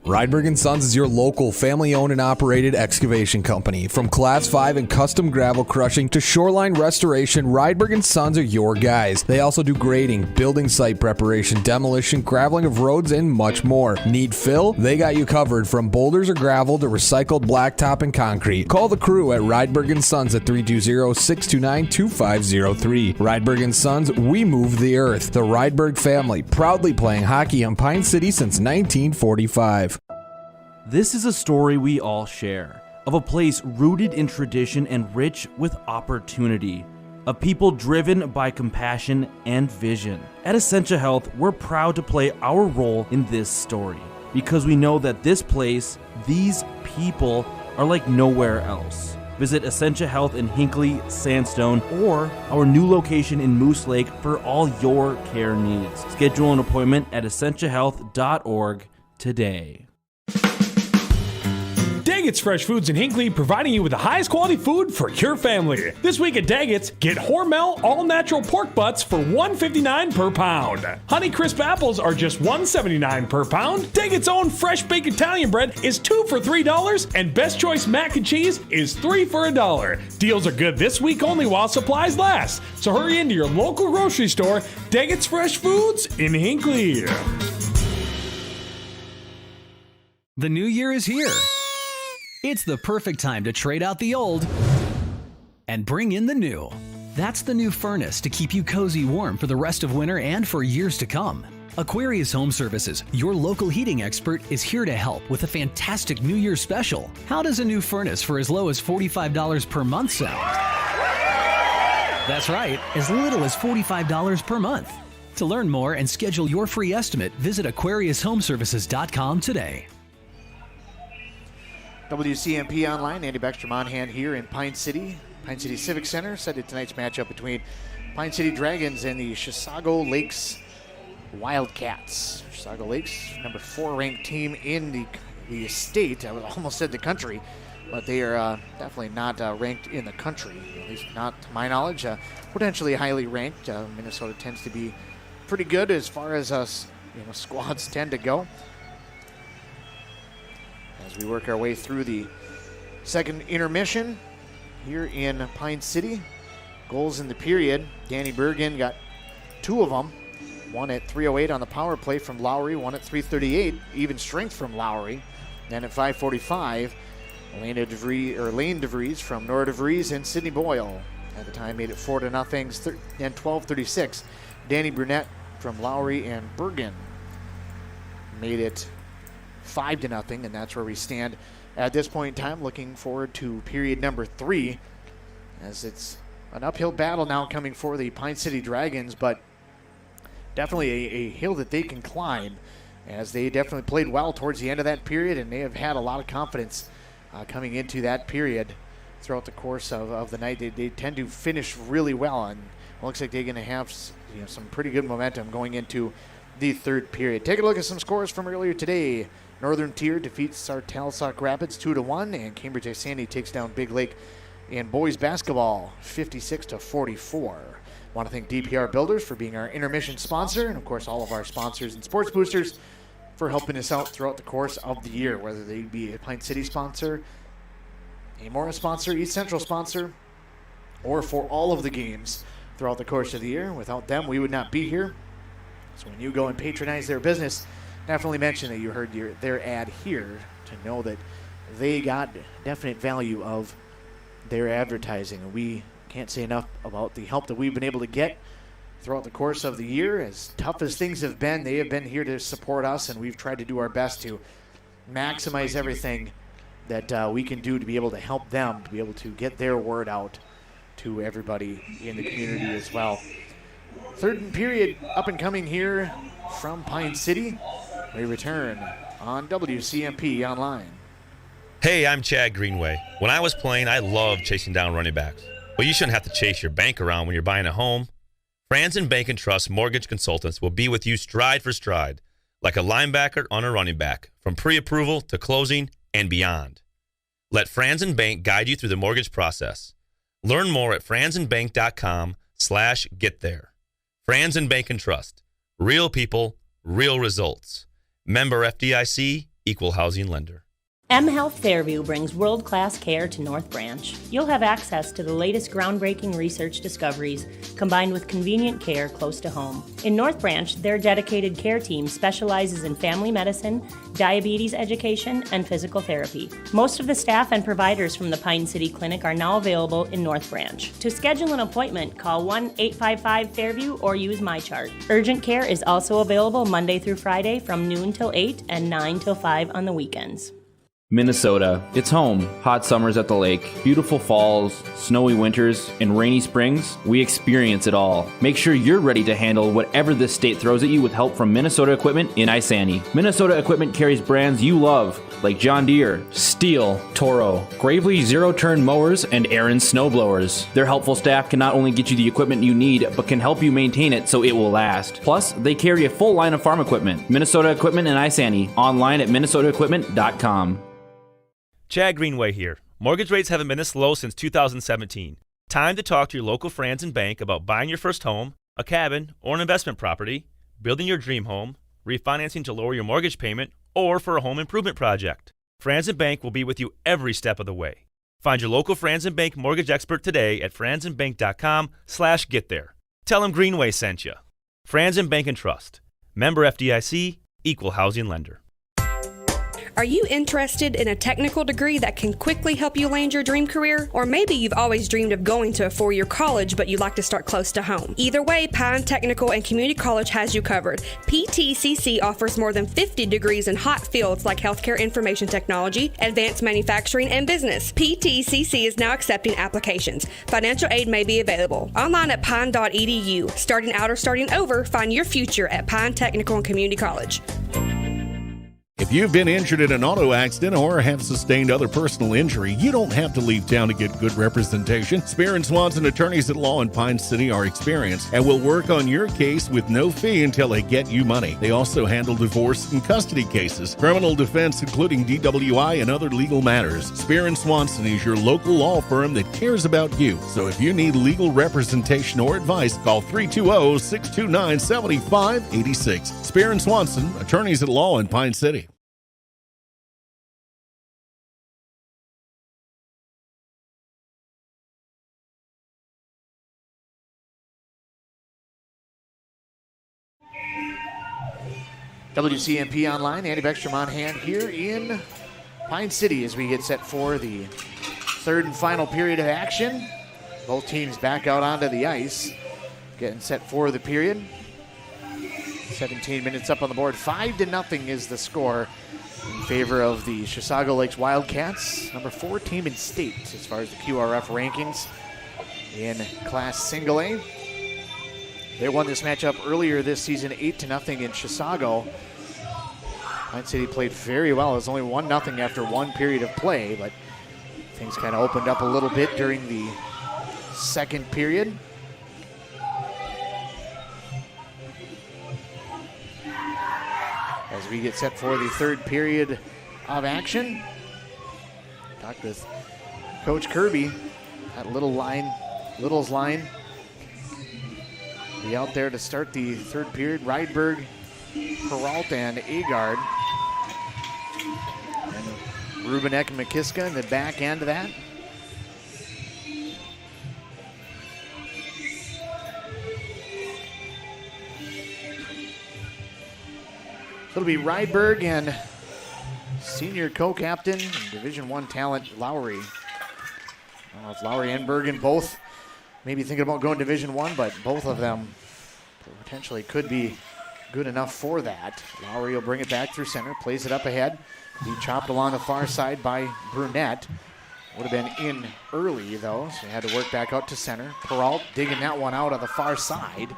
H: Rydberg & Sons is your local family-owned and operated excavation company. From Class 5 and custom gravel crushing to shoreline restoration, Rydberg & Sons are your guys. They also do grading, building site preparation, demolition, graveling of roads, and much more. Need fill? They got you covered from boulders or gravel to recycled blacktop and concrete. Call the crew at Rydberg & Sons at 320-629-2503. Rydberg & Sons, we move the earth. The Rydberg family, proudly playing hockey on Pine City since 1945.
I: This is a story we all share, of a place rooted in tradition and rich with opportunity, of people driven by compassion and vision. At Essentia Health, we're proud to play our role in this story. because we know that this place, these people, are like nowhere else. Visit Essentia Health in Hinckley, Sandstone, or our new location in Moose Lake for all your care needs. Schedule an appointment at essentiahealth.org today.
B: Daggett's Fresh Foods in Hinckley, providing you with the highest quality food for your family. This week at Daggett's, get Hormel all-natural pork butts for $1.59 per pound. Honey Crisp apples are just $1.79 per pound. Daggett's own fresh baked Italian bread is 2 for $3, and Best Choice mac and cheese is 3 for $1. Deals are good this week only while supplies last. So hurry into your local grocery store. Daggett's Fresh Foods in Hinckley.
K: The new year is here. It's the perfect time to trade out the old and bring in the new. That's the new furnace to keep you cozy warm for the rest of winter and for years to come. Aquarius Home Services, your local heating expert, is here to help with a fantastic New Year's special. How does a new furnace for as low as $45 per month sound? That's right, as little as $45 per month. To learn more and schedule your free estimate, visit AquariusHomeservices.com today.
C: WCMP Online, Andy Beckstrom on hand here in Pine City Civic Center, set to tonight's matchup between Pine City Dragons and the Chisago Lakes Wildcats. Chisago Lakes, number 4 ranked team in the state. I almost said the country, but they are definitely not ranked in the country, at least not to my knowledge. Potentially highly ranked. Minnesota tends to be pretty good as far as squads tend to go. As we work our way through the second intermission here in Pine City. Goals in the period. Danny Bergen got 2 of them. One at 3:08 on the power play from Lowry, one at 3:38, even strength from Lowry. Then at 5:45, Lane DeVries from Nora DeVries and Sidney Boyle. At the time made it 4-0. Then 12:36, Danny Brunette from Lowry and Bergen made it 5-0, and that's where we stand at this point in time. Looking forward to period number 3, as it's an uphill battle now coming for the Pine City Dragons, but definitely a hill that they can climb, as they definitely played well towards the end of that period, and they have had a lot of confidence coming into that period throughout the course of the night. They tend to finish really well, and it looks like they're going to have some pretty good momentum going into the third period. Take a look at some scores from earlier today. Northern Tier defeats Sartell Sauk Rapids 2-1, and Cambridge Sandy takes down Big Lake in boys basketball 56-44. Want to thank DPR Builders for being our intermission sponsor, and of course all of our sponsors and sports boosters for helping us out throughout the course of the year, whether they be a Pine City sponsor, a Morris sponsor, East Central sponsor, or for all of the games throughout the course of the year. Without them, we would not be here. So when you go and patronize their business, definitely mention that you heard their ad here to know that they got definite value of their advertising. And we can't say enough about the help that we've been able to get throughout the course of the year. As tough as things have been, they have been here to support us, and we've tried to do our best to maximize everything that we can do to be able to help them, to be able to get their word out to everybody in the community as well. Third period up and coming here from Pine City. We return on WCMP Online.
L: Hey, I'm Chad Greenway. When I was playing, I loved chasing down running backs. Well, you shouldn't have to chase your bank around when you're buying a home. Franzen Bank and Trust Mortgage Consultants will be with you stride for stride, like a linebacker on a running back, from pre-approval to closing and beyond. Let Franzen Bank guide you through the mortgage process. Learn more at franzenbank.com/getThere. Franzen Bank and Trust. Real people, real results. Member FDIC, Equal Housing Lender.
M: M Health Fairview brings world-class care to North Branch. You'll have access to the latest groundbreaking research discoveries combined with convenient care close to home. In North Branch, their dedicated care team specializes in family medicine, diabetes education, and physical therapy. Most of the staff and providers from the Pine City Clinic are now available in North Branch. To schedule an appointment, call 1-855-FAIRVIEW or use MyChart. Urgent care is also available Monday through Friday from noon till 8 and 9 till 5 on the weekends.
N: Minnesota. It's home. Hot summers at the lake, beautiful falls, snowy winters, and rainy springs. We experience it all. Make sure you're ready to handle whatever this state throws at you with help from Minnesota Equipment in Isani. Minnesota Equipment carries brands you love, like John Deere, Steel, Toro, Gravely zero-turn mowers, and Aaron's snowblowers. Their helpful staff can not only get you the equipment you need, but can help you maintain it so it will last. Plus, they carry a full line of farm equipment. Minnesota Equipment in Isani. Online at minnesotaequipment.com.
L: Chad Greenway here. Mortgage rates haven't been this low since 2017. Time to talk to your local Franzen Bank about buying your first home, a cabin, or an investment property, building your dream home, refinancing to lower your mortgage payment, or for a home improvement project. Franzen Bank will be with you every step of the way. Find your local Franzen Bank mortgage expert today at franzenbank.com/getthere. Tell them Greenway sent you. Franzen Bank and Trust. Member FDIC, Equal Housing Lender.
O: Are you interested in a technical degree that can quickly help you land your dream career? Or maybe you've always dreamed of going to a four-year college, but you'd like to start close to home. Either way, Pine Technical and Community College has you covered. PTCC offers more than 50 degrees in hot fields like healthcare information technology, advanced manufacturing, and business. PTCC is now accepting applications. Financial aid may be available. Online at pine.edu. Starting out or starting over, find your future at Pine Technical and Community College.
P: If you've been injured in an auto accident or have sustained other personal injury, you don't have to leave town to get good representation. Spear & Swanson attorneys at law in Pine City are experienced and will work on your case with no fee until they get you money. They also handle divorce and custody cases, criminal defense, including DWI and other legal matters. Spear & Swanson is your local law firm that cares about you. So if you need legal representation or advice, call 320-629-7586. Spear & Swanson, attorneys at law in Pine City.
C: WCMP Online, Andy Beckstrom on hand here in Pine City as we get set for the third and final period of action. Both teams back out onto the ice, getting set for the period. 17 minutes up on the board. 5-0 is the score in favor of the Chisago Lakes Wildcats, number 4 team in state as far as the QRF rankings in Class Single A. They won this matchup earlier this season, 8-0 in Chisago. Pine City played very well. It was only 1-0 after one period of play, but things kind of opened up a little bit during the second period. As we get set for the third period of action, talked with Coach Kirby. That Little's line be out there to start the third period. Rydberg, Peralta, and Agard. And Rubenek and McKiska in the back end of that. So it'll be Rydberg and senior co-captain and Division I talent Lowry. I don't know if Lowry and Bergen both maybe thinking about going Division I, but both of them potentially could be good enough for that. Lowry will bring it back through center, plays it up ahead. Be chopped along the far side by Brunette. Would have been in early, though, so he had to work back out to center. Peralt digging that one out on the far side.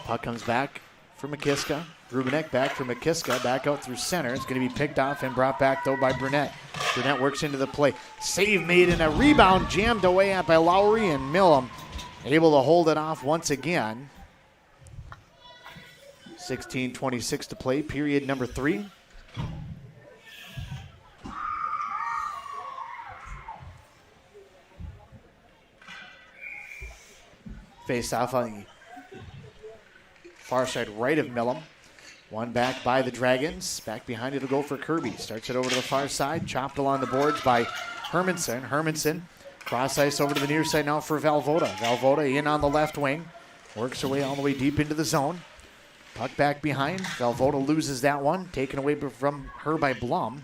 C: Puck comes back for McKiska. Rubenek back for McKiska, back out through center. It's going to be picked off and brought back, though, by Brunette. Brunette works into the play. Save made and a rebound jammed away at by Lowry, and Millam able to hold it off once again. 16:26 to play, period number 3. Face off on the far side right of Millam. One back by the Dragons. Back behind it'll go for Kirby. Starts it over to the far side. Chopped along the boards by Hermanson. Hermanson cross ice over to the near side now for Valvoda. Valvoda in on the left wing. Works her way all the way deep into the zone. Puck back behind. Valvoda loses that one. Taken away from her by Blum.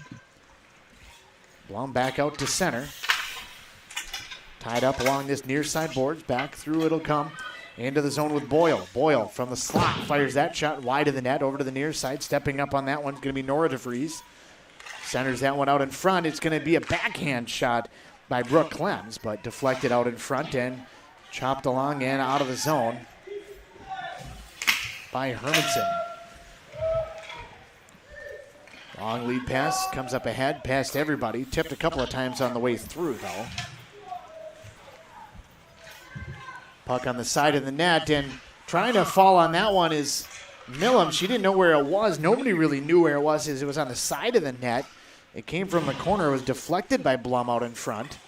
C: Blum back out to center. Tied up along this near side boards. Back through it'll come. Into the zone with Boyle. Boyle from the slot fires that shot wide of the net over to the near side. Stepping up on that one's going to be Nora DeVries. Centers that one out in front. It's going to be a backhand shot by Brooke Clems, but deflected out in front and chopped along and out of the zone by Hermanson. Long lead pass, comes up ahead, past everybody. Tipped a couple of times on the way through, though. Puck on the side of the net, and trying to fall on that one is Millam. She didn't know where it was. Nobody really knew where it was, as it was on the side of the net. It came from the corner. It was deflected by Blum out in front.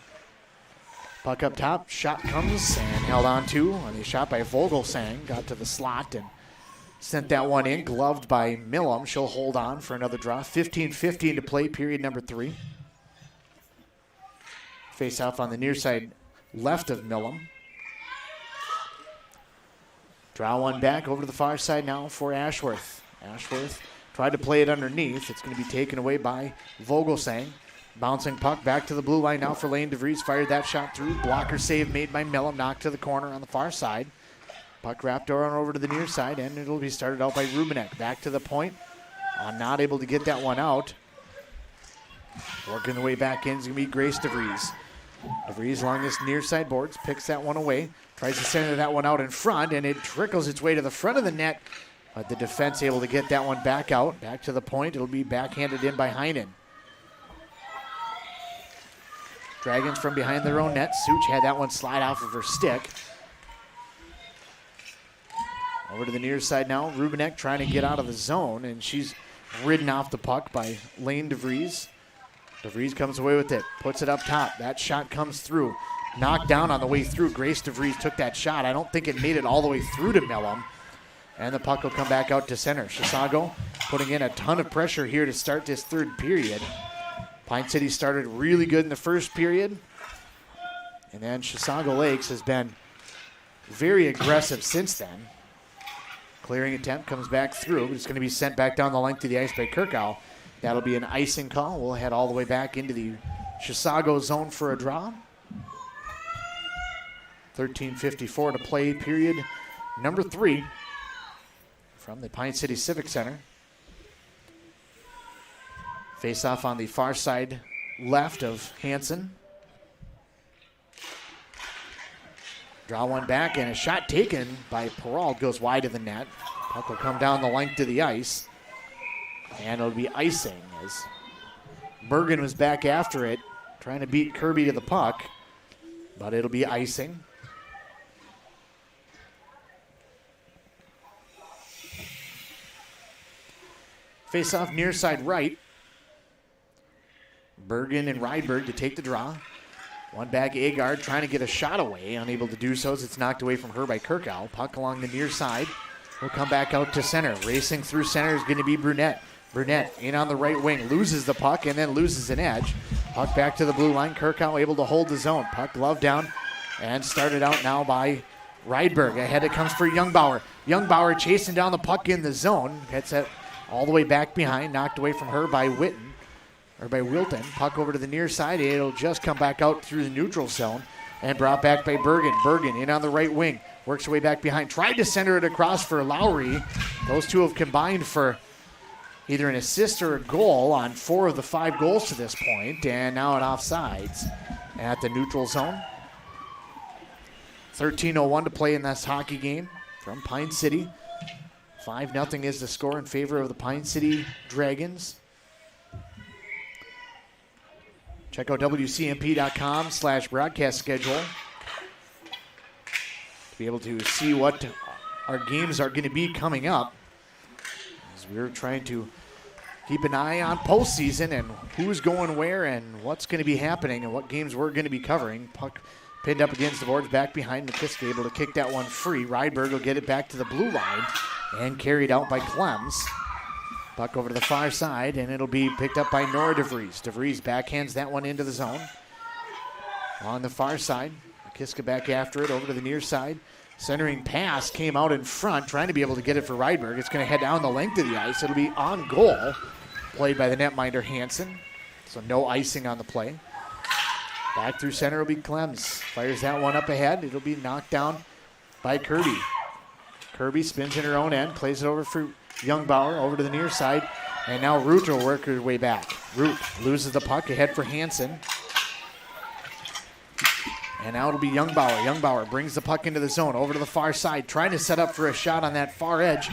C: Puck up top, shot comes and held on to. And a shot by Vogelsang, got to the slot and sent that one in, gloved by Millam. She'll hold on for another draw. 15:15 to play, period number 3. Face off on the near side left of Millam. Draw one back over to the far side now for Ashworth. Ashworth tried to play it underneath. It's going to be taken away by Vogelsang. Bouncing puck back to the blue line now for Lane DeVries. Fired that shot through. Blocker save made by Millam. Knocked to the corner on the far side. Puck wrapped over to the near side, and it'll be started out by Rubinek. Back to the point. Not able to get that one out. Working the way back in is going to be Grace DeVries. DeVries along this near side boards. Picks that one away. Tries to center that one out in front, and it trickles its way to the front of the net. But the defense able to get that one back out. Back to the point. It'll be backhanded in by Heinen. Dragons from behind their own net. Such had that one slide off of her stick. Over to the near side now. Rubinek trying to get out of the zone, and she's ridden off the puck by Lane DeVries. DeVries comes away with it, puts it up top. That shot comes through. Knocked down on the way through. Grace DeVries took that shot. I don't think it made it all the way through to Millam. And the puck will come back out to center. Chisago putting in a ton of pressure here to start this third period. Pine City started really good in the first period. And then Chisago Lakes has been very aggressive since then. Clearing attempt comes back through, but it's going to be sent back down the length of the ice by Kirkow. That'll be an icing call. We'll head all the way back into the Chisago zone for a draw. 13:54 to play, period number 3 from the Pine City Civic Center. Face off on the far side left of Hansen. Draw one back, and a shot taken by Peralt goes wide of the net. Puck will come down the length of the ice, and it'll be icing as Bergen was back after it, trying to beat Kirby to the puck, but it'll be icing. Face off near side right. Bergen and Rydberg to take the draw. One back, Agard trying to get a shot away. Unable to do so as it's knocked away from her by Kirkow. Puck along the near side. Will come back out to center. Racing through center is going to be Brunette. Brunette in on the right wing. Loses the puck and then loses an edge. Puck back to the blue line. Kirkow able to hold the zone. Puck glove down and started out now by Rydberg. Ahead it comes for Youngbauer. Youngbauer chasing down the puck in the zone. Gets it all the way back behind. Knocked away from her by Wilton. Puck over to the near side. It'll just come back out through the neutral zone and brought back by Bergen. Bergen in on the right wing. Works her way back behind. Tried to center it across for Lowry. Those two have combined for either an assist or a goal on 4 of the 5 goals to this point. And now at offsides at the neutral zone. 13:01 to play in this hockey game from Pine City. 5-0 is the score in favor of the Pine City Dragons. Check out WCMP.com/broadcast schedule to be able to see what our games are going to be coming up, as we're trying to keep an eye on postseason and who's going where and what's going to be happening and what games we're going to be covering. Puck pinned up against the boards, back behind. McKiska able to kick that one free. Rydberg will get it back to the blue line and carried out by Clems. Puck over to the far side, and it'll be picked up by Nora DeVries. DeVries backhands that one into the zone. On the far side, Kiska back after it, over to the near side. Centering pass came out in front, trying to be able to get it for Rydberg. It's going to head down the length of the ice. It'll be on goal, played by the netminder Hansen. So no icing on the play. Back through center will be Clems. Fires that one up ahead. It'll be knocked down by Kirby. Kirby spins in her own end, plays it over for Youngbauer over to the near side. And now Root will work her way back. Root loses the puck ahead for Hansen. And now it'll be Youngbauer. Youngbauer brings the puck into the zone, over to the far side, trying to set up for a shot on that far edge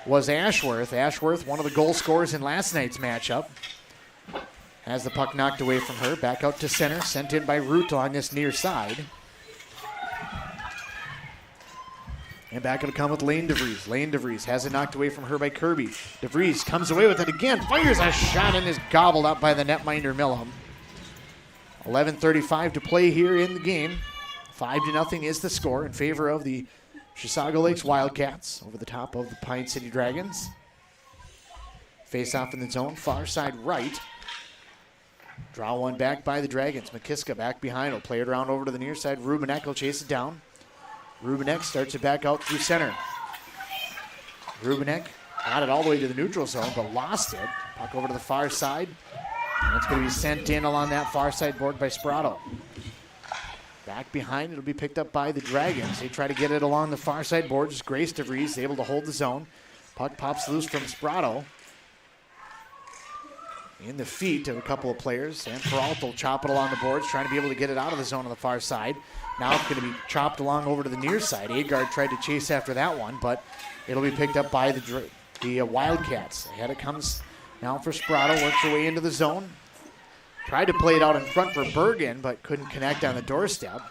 C: was Ashworth. Ashworth, one of the goal scorers in last night's matchup. Has the puck knocked away from her. Back out to center, sent in by Root on this near side. And back it'll come with Lane DeVries. Lane DeVries has it knocked away from her by Kirby. DeVries comes away with it again, fires a shot and is gobbled up by the netminder Millam. 11:35 to play here in the game. 5-0 is the score in favor of the Chisago Lakes Wildcats over the top of the Pine City Dragons. Face off in the zone, far side right. Draw one back by the Dragons. McKiska back behind will play it around over to the near side. Rubenek will chase it down. Rubenek starts it back out through center. Rubenek got it all the way to the neutral zone, but lost it. Puck over to the far side. And it's going to be sent in along that far side board by Sprato. Back behind, it'll be picked up by the Dragons. They try to get it along the far side boards. Grace DeVries able to hold the zone. Puck pops loose from Sprato. In the feet of a couple of players. And Peralta will chop it along the boards, trying to be able to get it out of the zone on the far side. Now it's going to be chopped along over to the near side. Agard tried to chase after that one, but it'll be picked up by the Wildcats. Ahead it comes now for Sprato. Works her way into the zone. Tried to play it out in front for Bergen, but couldn't connect on the doorstep.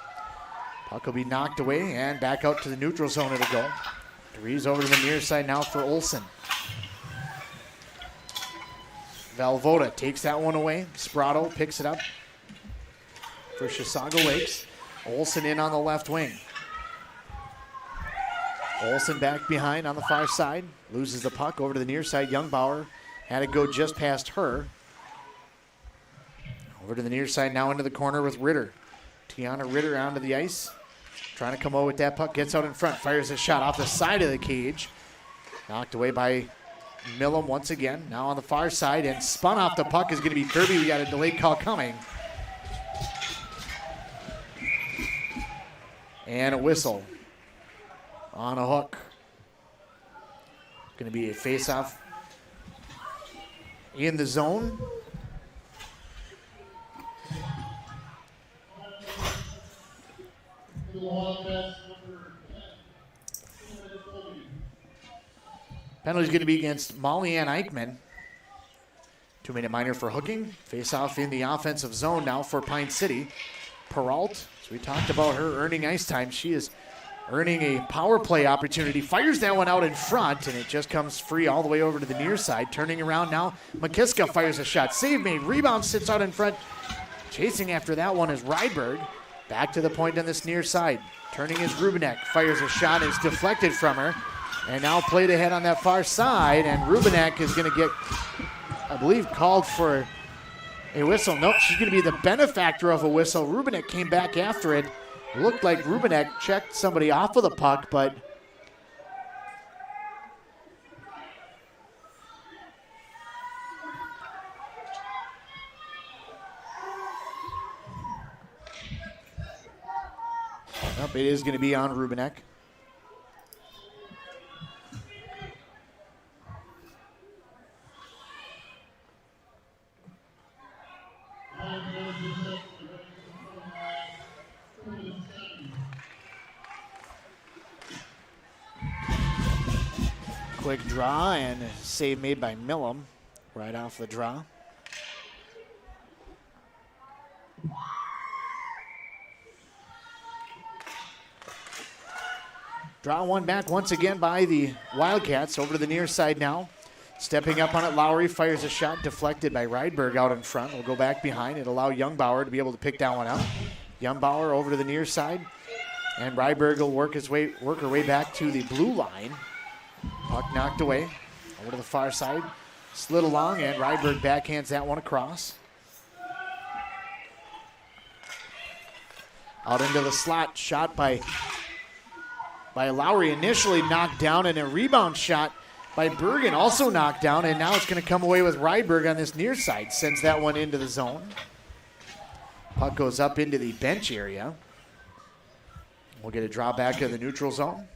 C: Puck will be knocked away, and back out to the neutral zone it'll go. DeVries over to the near side now for Olsen. Valvoda takes that one away. Sprato picks it up for Chisago Lakes. Olsen in on the left wing. Olsen back behind on the far side. Loses the puck over to the near side. Youngbauer had it go just past her. Over to the near side now into the corner with Ritter. Tiana Ritter onto the ice. Trying to come over with that puck. Gets out in front. Fires a shot off the side of the cage. Knocked away by Millam once again. Now on the far side. And spun off the puck is going to be Kirby. We got a delayed call coming. And a whistle on a hook. Going to be a face-off in the zone. Penalty is going to be against Molly Ann Eichmann. 2-minute minor for hooking. Face-off in the offensive zone now for Pine City. Peralta, as we talked about her earning ice time, she is earning a power play opportunity. Fires that one out in front, and it just comes free all the way over to the near side. Turning around now, McKiska fires a shot. Save made. Rebound sits out in front. Chasing after that one is Rydberg. Back to the point on this near side. Turning is Rubenek. Fires a shot. It's deflected from her. And now played ahead on that far side. And Rubenek is going to get, I believe, called for a whistle. Nope, she's going to be the benefactor of a whistle. Rubenek came back after it. Looked like Rubenek checked somebody off of the puck, but nope, it is going to be on Rubenek. Quick draw and save made by Millam right off the draw. Draw one back once again by the Wildcats. Over to the near side now. Stepping up on it, Lowry fires a shot deflected by Rydberg out in front. We'll go back behind and allow Youngbauer to be able to pick that one up. Youngbauer over to the near side. And Rydberg will work her way back to the blue line. Puck knocked away. Over to the far side. Slid along, and Rydberg backhands that one across. Out into the slot. Shot by Lowry. Initially knocked down, and a rebound shot by Bergen also knocked down, and now it's going to come away with Rydberg on this near side. Sends that one into the zone. Puck goes up into the bench area. We'll get a draw back in the neutral zone.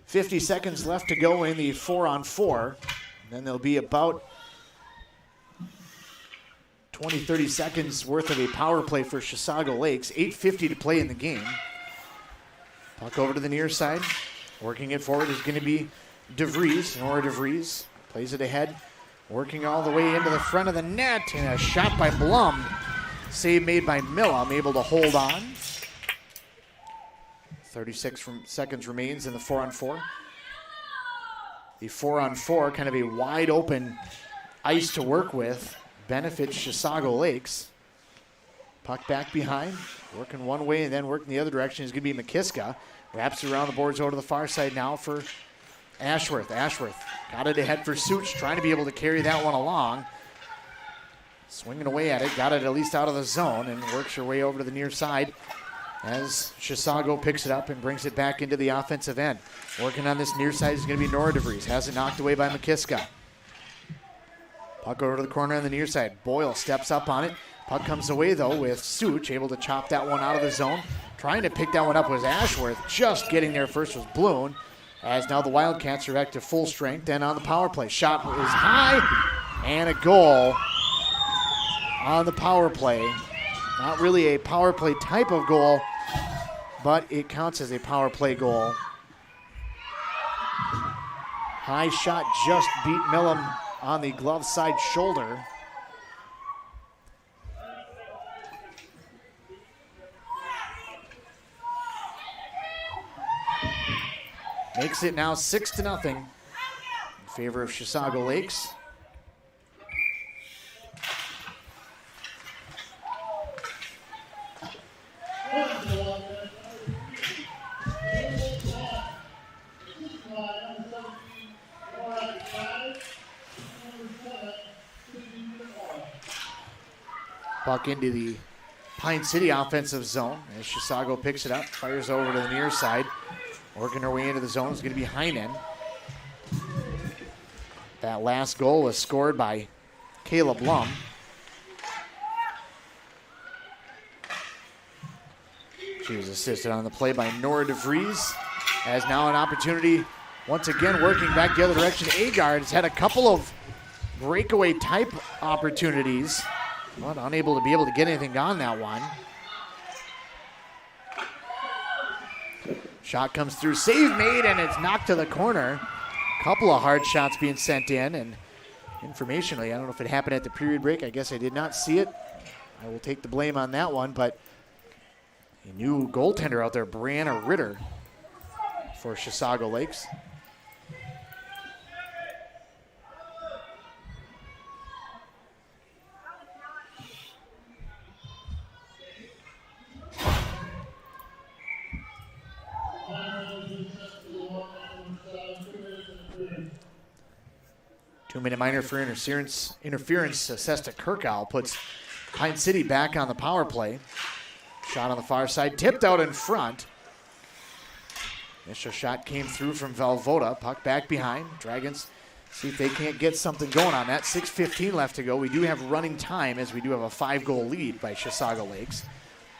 C: 50 seconds left to go in the 4-on-4. And then there'll be about 20, 30 seconds worth of a power play for Chisago Lakes. 8:50 to play in the game. Puck over to the near side. Working it forward is going to be DeVries. Nora DeVries plays it ahead. Working all the way into the front of the net. And a shot by Blum. Save made by Millum, able to hold on. 36 seconds remains in the 4-on-4. The 4-on-4, kind of a wide open ice to work with, benefits Chisago Lakes. Puck back behind, working one way and then working the other direction is going to be McKiska. Wraps it around the boards over to the far side now for Ashworth. Ashworth got it ahead for Such, trying to be able to carry that one along. Swinging away at it, got it at least out of the zone and works her way over to the near side as Chisago picks it up and brings it back into the offensive end. Working on this near side is going to be Nora DeVries. Has it knocked away by McKiska. Puck over to the corner on the near side. Boyle steps up on it. Puck comes away, though, with Such able to chop that one out of the zone. Trying to pick that one up was Ashworth. Just getting there first was Bloom. As now the Wildcats are back to full strength and on the power play. Shot is high and a goal on the power play. Not really a power play type of goal, but it counts as a power play goal. High shot just beat Millum on the glove side shoulder. Makes it now 6-0 in favor of Chisago Lakes. Puck into the Pine City offensive zone as Chisago picks it up, fires over to the near side. Working her way into the zone is going to be Heinen. That last goal was scored by Caleb Lum. She was assisted on the play by Nora DeVries. Has now an opportunity, once again working back the other direction. Agard has had a couple of breakaway type opportunities, but unable to be able to get anything on that one. Shot comes through, save made, and it's knocked to the corner. Couple of hard shots being sent in, and informationally, I don't know if it happened at the period break. I guess I did not see it. I will take the blame on that one, but a new goaltender out there, Brianna Ritter for Chisago Lakes. Two-minute minor for interference assessed to Kirkow puts Pine City back on the power play. Shot on the far side, tipped out in front. Initial shot came through from Valvoda. Puck back behind. Dragons see if they can't get something going on that. 6:15 left to go. We do have running time as we do have a 5-goal lead by Chisago Lakes.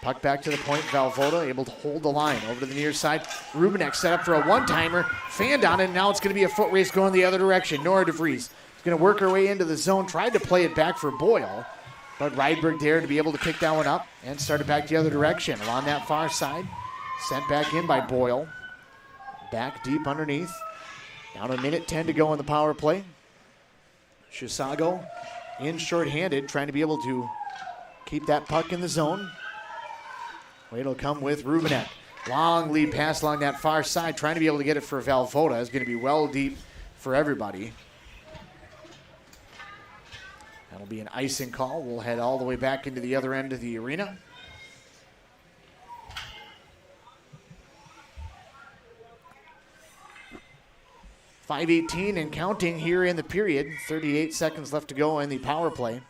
C: Puck back to the point. Valvoda able to hold the line over to the near side. Rubinek set up for a one-timer. Fanned on it, and now it's going to be a foot race going the other direction. Nora DeVries is going to work her way into the zone. Tried to play it back for Boyle, but Rydberg there to be able to pick that one up and start it back the other direction. Along that far side, sent back in by Boyle. Back deep underneath. Down a minute 10 to go in the power play. Chisago in shorthanded, trying to be able to keep that puck in the zone. Wait, it'll come with Rubinek. Long lead pass along that far side, trying to be able to get it for Valvoda. Is going to be well deep for everybody. That'll be an icing call. We'll head all the way back into the other end of the arena. .5:18 and counting here in the period. 38 seconds left to go in the power play.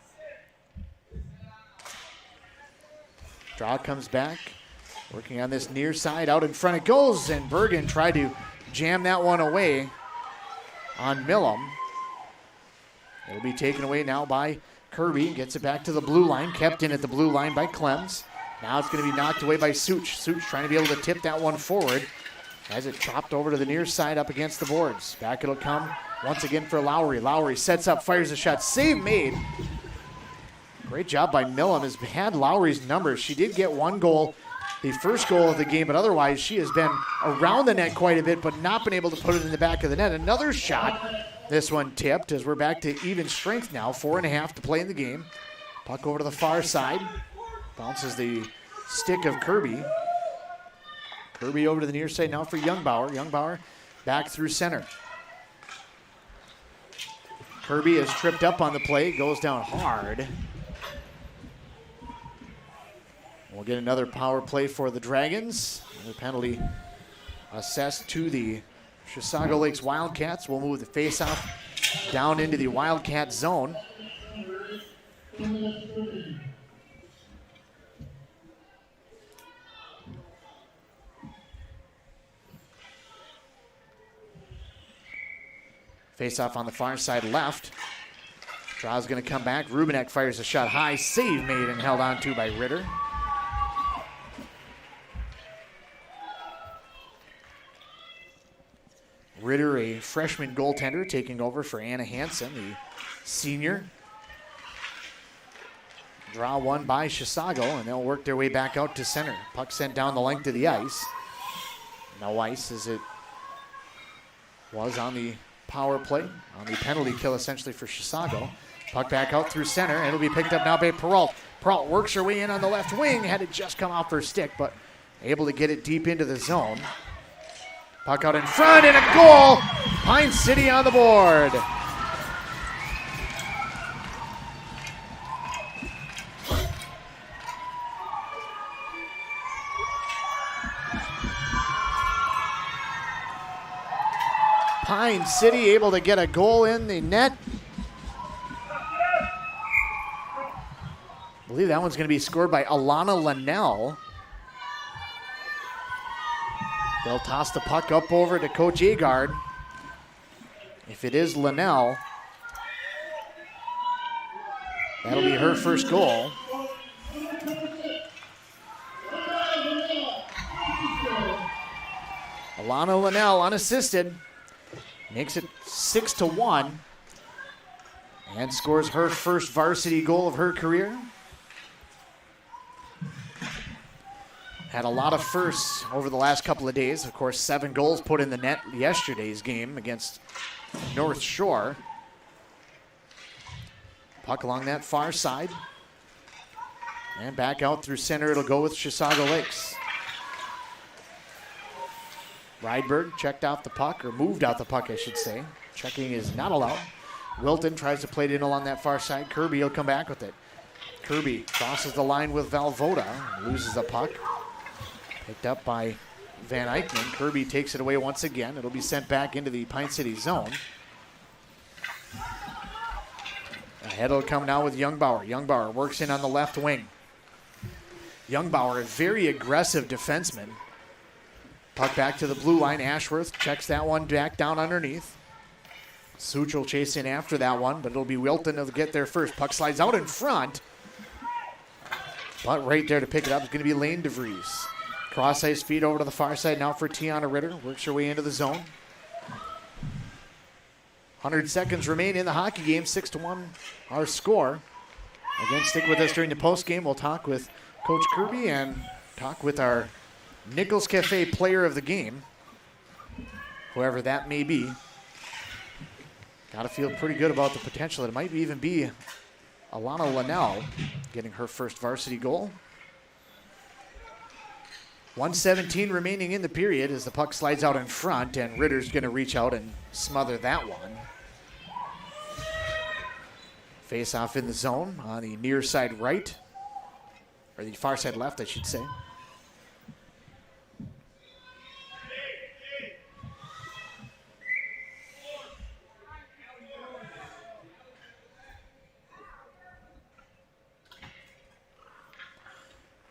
C: Draw comes back, working on this near side, out in front it goes, and Bergen tried to jam that one away on Millum. It'll be taken away now by Kirby, gets it back to the blue line, kept in at the blue line by Clems. Now it's going to be knocked away by Such. Such trying to be able to tip that one forward. Has it chopped over to the near side up against the boards. Back it'll come once again for Lowry. Lowry sets up, fires a shot. Save made. Great job by Millam. Has had Lowry's numbers. She did get one goal, the first goal of the game, but otherwise she has been around the net quite a bit, but not been able to put it in the back of the net. Another shot. This one tipped as we're back to even strength now. 4.5 to play in the game. Puck over to the far side. Bounces the stick of Kirby. Kirby over to the near side now for Youngbauer. Youngbauer back through center. Kirby is tripped up on the play, goes down hard. We'll get another power play for the Dragons. Another penalty assessed to the Chisago Lakes Wildcats. We'll move the faceoff down into the Wildcat zone. Face-off on the far side left. Straw's going to come back. Rubenek fires a shot high. Save made and held on to by Ritter. Ritter, a freshman goaltender, taking over for Anna Hansen, the senior. Draw one by Chisago, and they'll work their way back out to center. Puck sent down the length of the ice. No ice as it was on the power play, on the penalty kill essentially for Chisago. Puck back out through center, and it'll be picked up now by Perrault. Perrault works her way in on the left wing, had it just come off her stick, but able to get it deep into the zone. Puck out in front, and a goal! Pine City on the board. Pine City able to get a goal in the net. I believe that one's going to be scored by Alana Linnell. They'll toss the puck up over to Coach Agard. If it is Linnell, that'll be her first goal. Alana Linnell unassisted. Makes it 6-1 and scores her first varsity goal of her career. Had a lot of firsts over the last couple of days. Of course, 7 goals put in the net yesterday's game against North Shore. Puck along that far side. And back out through center. It'll go with Chisago Lakes. Rydberg checked off the puck, or moved out the puck, I should say. Checking is not allowed. Wilton tries to play it in along that far side. Kirby will come back with it. Kirby crosses the line with Valvoda, loses the puck. Picked up by Van Eichman. Kirby takes it away once again. It'll be sent back into the Pine City zone. Ahead will come now with Youngbauer. Youngbauer works in on the left wing. Youngbauer, a very aggressive defenseman. Puck back to the blue line. Ashworth checks that one back down underneath. Such will chase in after that one, but it'll be Wilton that'll get there first. Puck slides out in front. But right there to pick it up is going to be Lane DeVries. Cross-ice feed over to the far side now for Tiana Ritter. Works her way into the zone. 100 seconds remain in the hockey game. 6-1 our score. Again, stick with us during the postgame. We'll talk with Coach Kirby and talk with our Nichols Cafe player of the game, whoever that may be. Got to feel pretty good about the potential. It might even be Alana Linnell getting her first varsity goal. 1:17 remaining in the period as the puck slides out in front, and Ritter's going to reach out and smother that one. Face off in the zone on the near side right, or the far side left, I should say.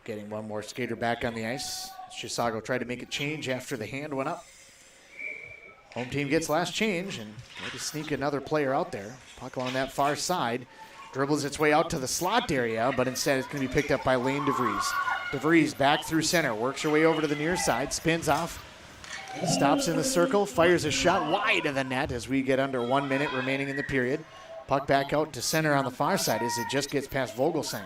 C: Getting one more skater back on the ice. Chisago tried to make a change after the hand went up. Home team gets last change and maybe sneak another player out there. Puck along that far side. Dribbles its way out to the slot area, but instead it's going to be picked up by Lane DeVries. DeVries back through center. Works her way over to the near side. Spins off Stops in the circle, fires a shot wide of the net as we get under 1 minute remaining in the period. Puck back out to center on the far side as it just gets past Vogelsang.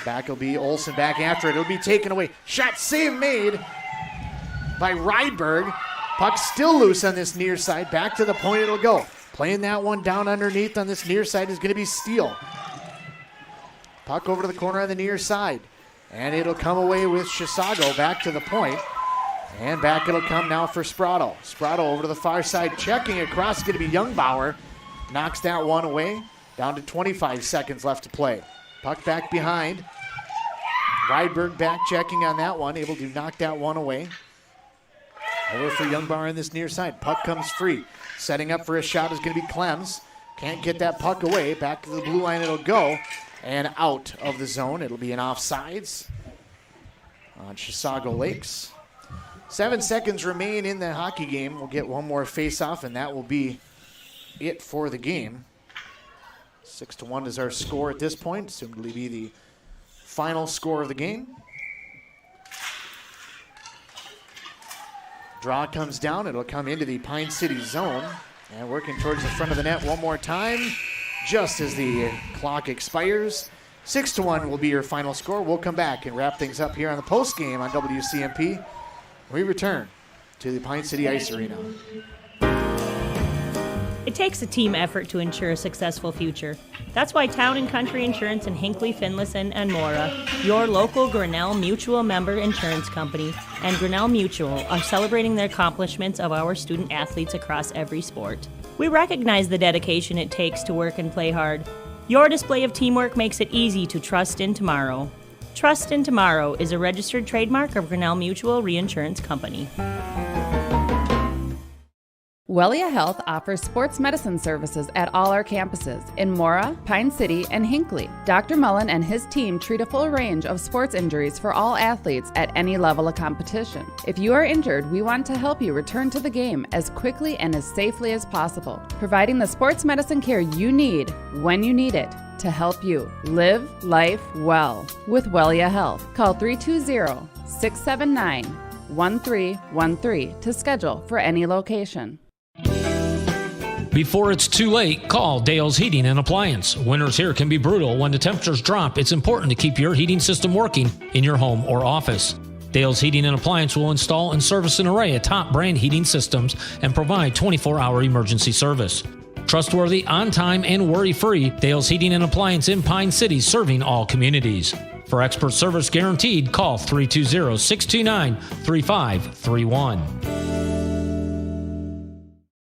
C: Back will be Olsen back after it. It'll be taken away. Shot save made by Rydberg. Puck still loose on this near side. Back to the point it'll go. Playing that one down underneath on this near side is going to be Steele. Puck over to the corner on the near side. And it'll come away with Chisago back to the point. And back it'll come now for Sprato. Sprato over to the far side, checking across. It's going to be Youngbower. Knocks that one away. Down to 25 seconds left to play. Puck back behind. Rydberg back checking on that one. Able to knock that one away. Over for Youngbower on this near side. Puck comes free. Setting up for a shot is going to be Clems. Can't get that puck away. Back to the blue line it'll go. And out of the zone. It'll be an offsides on Chisago Lakes. 7 seconds remain in the hockey game. We'll get one more face-off, and that will be it for the game. 6-1 is our score at this point. Assumed to be the final score of the game. Draw comes down. It'll come into the Pine City zone. And working towards the front of the net one more time, just as the clock expires. 6-1 will be your final score. We'll come back and wrap things up here on the post game on WCMP. We return to the Pine City Ice Arena.
M: It takes a team effort to ensure a successful future. That's why Town & Country Insurance in Hinckley, Finlayson, and Mora, your local Grinnell Mutual member insurance company, and Grinnell Mutual are celebrating the accomplishments of our student athletes across every sport. We recognize the dedication it takes to work and play hard. Your display of teamwork makes it easy to trust in tomorrow. Trust in Tomorrow is a registered trademark of Grinnell Mutual Reinsurance Company.
Q: Wellia Health offers sports medicine services at all our campuses in Mora, Pine City, and Hinckley. Dr. Mullen and his team treat a full range of sports injuries for all athletes at any level of competition. If you are injured, we want to help you return to the game as quickly and as safely as possible, providing the sports medicine care you need when you need it to help you live life well with Wellia Health. Call 320-679-1313 to schedule for any location.
D: Before it's too late, call Dale's Heating and Appliance. Winters here can be brutal. When the temperatures drop, it's important to keep your heating system working in your home or office. Dale's Heating and Appliance will install and service an array of top brand heating systems and provide 24-hour emergency service. Trustworthy, on-time, and worry-free, Dale's Heating and Appliance in Pine City, serving all communities. For expert service guaranteed, call 320-629-3531.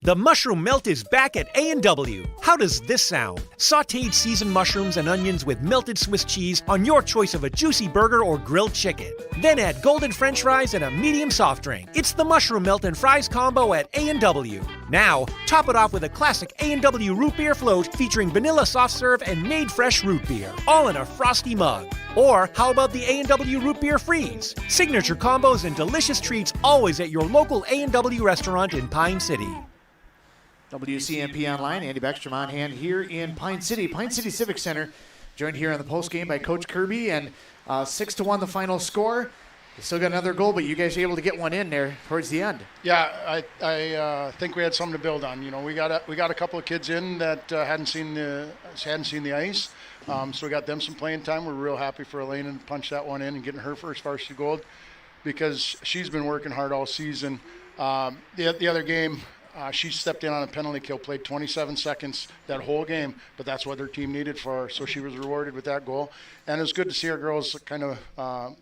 E: The mushroom melt is back at A&W. How does this sound? Sautéed seasoned mushrooms and onions with melted Swiss cheese on your choice of a juicy burger or grilled chicken. Then add golden French fries and a medium soft drink. It's the mushroom melt and fries combo at A&W. Now, top it off with a classic A&W root beer float featuring vanilla soft serve and made fresh root beer, all in a frosty mug. Or how about the A&W root beer freeze? Signature combos and delicious treats always at your local A&W restaurant in Pine City.
C: WCMP Online, Andy Beckstrom on hand here in Pine City Civic Center, joined here on the post game by Coach Kirby, and 6-1 the final score. You still got another goal, but you guys are able to get one in there towards the end.
J: Yeah, I think we had something to build on. You know, we got a couple of kids in that hadn't seen the ice, so we got them some playing time. We're real happy for Elena to punch that one in and getting her first varsity goal because she's been working hard all season. The other game. She stepped in on a penalty kill, played 27 seconds that whole game, but that's what their team needed for her, so she was rewarded with that goal. And it was good to see our girls kind of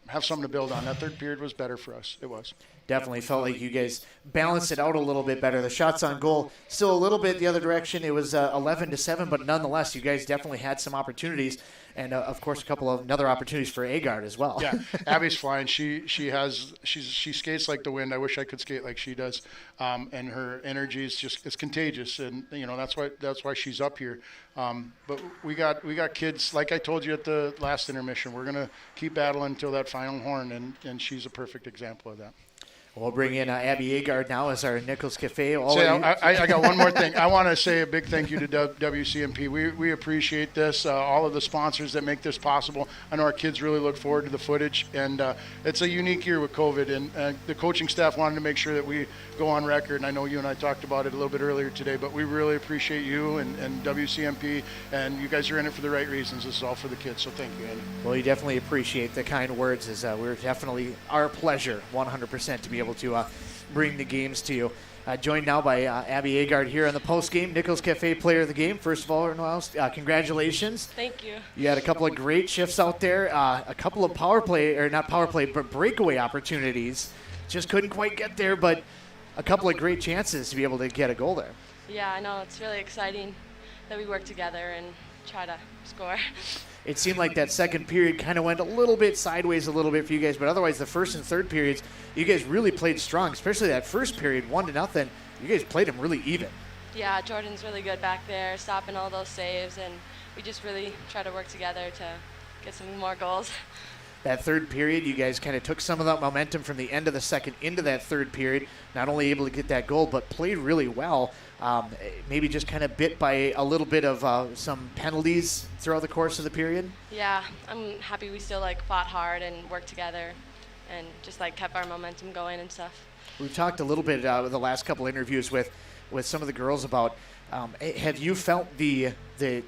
J: have something to build on. That third period was better for us. It was.
C: Definitely felt like you guys balanced it out a little bit better. The shots on goal still a little bit the other direction. It was 11-7, but nonetheless, you guys definitely had some opportunities. And, of course, a couple of other opportunities for Agard as well.
J: Yeah, Abby's flying. She skates like the wind. I wish I could skate like she does. And her energy is it's contagious. And, you know, that's why she's up here. But we got kids, like I told you at the last intermission, we're going to keep battling until that final horn, and she's a perfect example of that.
C: We'll bring in Abby Agard now as our Nichols Cafe.
J: I got one more thing. I want to say a big thank you to WCMP. We appreciate this, all of the sponsors that make this possible. I know our kids really look forward to the footage, and it's a unique year with COVID, and the coaching staff wanted to make sure that we go on record, and I know you and I talked about it a little bit earlier today, but we really appreciate you and WCMP, and you guys are in it for the right reasons. This is all for the kids, so thank you, Andy.
C: Well, you definitely appreciate the kind words. We're definitely our pleasure, 100%, to be able to bring the games to you. Joined now by Abby Agard here on the post game, Nichols Cafe Player of the Game. First of all, congratulations.
R: Thank you.
C: You had a couple of great shifts out there, a couple of but breakaway opportunities. Just couldn't quite get there, but a couple of great chances to be able to get a goal there.
R: Yeah, I know. It's really exciting that we work together and try to score.
C: It seemed like that second period kind of went a little bit sideways for you guys, but otherwise the first and third periods, you guys really played strong, especially that first period, 1-0. You guys played them really even.
R: Yeah, Jordan's really good back there, stopping all those saves, and we just really try to work together to get some more goals.
C: That third period, you guys kind of took some of that momentum from the end of the second into that third period, not only able to get that goal, but played really well. Maybe just kind of bit by a little bit of some penalties throughout the course of the period.
R: Yeah, I'm happy we still fought hard and worked together and just kept our momentum going and stuff.
C: We've talked a little bit with the last couple interviews with some of the girls about have you felt the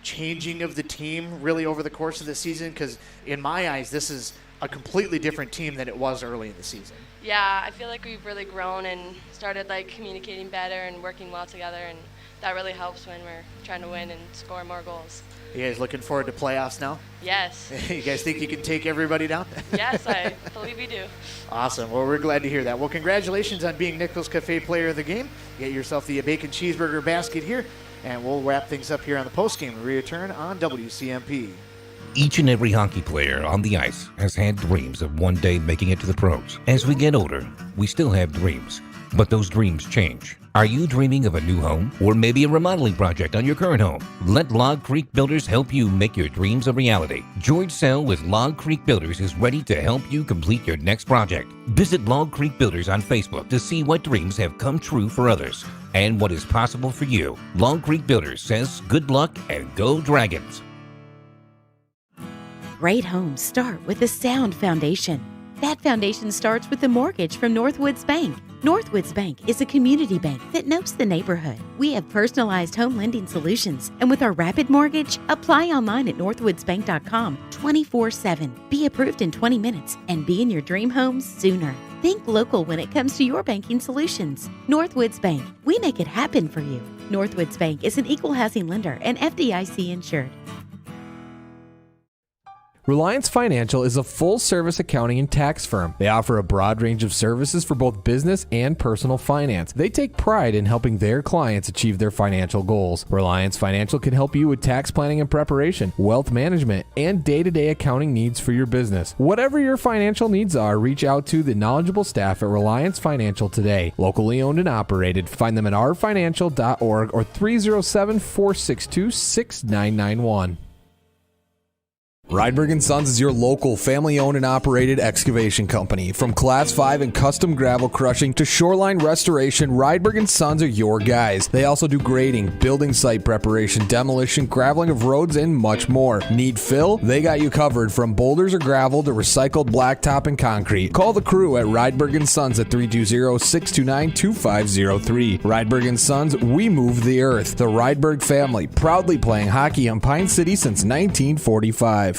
C: changing of the team really over the course of the season? Because in my eyes, this is a completely different team than it was early in the season.
R: Yeah, I feel like we've really grown and started communicating better and working well together, and that really helps when we're trying to win and score more goals.
C: You guys looking forward to playoffs now?
R: Yes.
C: You guys think you can take everybody down?
R: Yes, I believe we do.
C: Awesome. Well, we're glad to hear that. Well, congratulations on being Nichols Cafe Player of the Game. Get yourself the bacon cheeseburger basket here, and we'll wrap things up here on the postgame and return on WCMP.
F: Each and every hockey player on the ice has had dreams of one day making it to the pros. As we get older, we still have dreams, but those dreams change. Are you dreaming of a new home or maybe a remodeling project on your current home? Let Log Creek Builders help you make your dreams a reality. George Sell with Log Creek Builders is ready to help you complete your next project. Visit Log Creek Builders on Facebook to see what dreams have come true for others and what is possible for you. Log Creek Builders says good luck and go Dragons.
G: Great homes start with a sound foundation. That foundation starts with the mortgage from Northwoods Bank. Northwoods Bank is a community bank that knows the neighborhood. We have personalized home lending solutions, and with our rapid mortgage, apply online at northwoodsbank.com 24/7. Be approved in 20 minutes and be in your dream home sooner. Think local when it comes to your banking solutions. Northwoods Bank, we make it happen for you. Northwoods Bank is an equal housing lender and FDIC insured.
H: Reliance Financial is a full-service accounting and tax firm. They offer a broad range of services for both business and personal finance. They take pride in helping their clients achieve their financial goals. Reliance Financial can help you with tax planning and preparation, wealth management, and day-to-day accounting needs for your business. Whatever your financial needs are, reach out to the knowledgeable staff at Reliance Financial today. Locally owned and operated. Find them at rfinancial.org or 307-462-6991. Rydberg & Sons is your local family-owned and operated excavation company. From Class 5 and custom gravel crushing to shoreline restoration, Rydberg & Sons are your guys. They also do grading, building site preparation, demolition, graveling of roads, and much more. Need fill? They got you covered from boulders or gravel to recycled blacktop and concrete. Call the crew at Rydberg & Sons at 320-629-2503. Rydberg & Sons, we move the earth. The Rydberg family, proudly playing hockey on Pine City since 1945.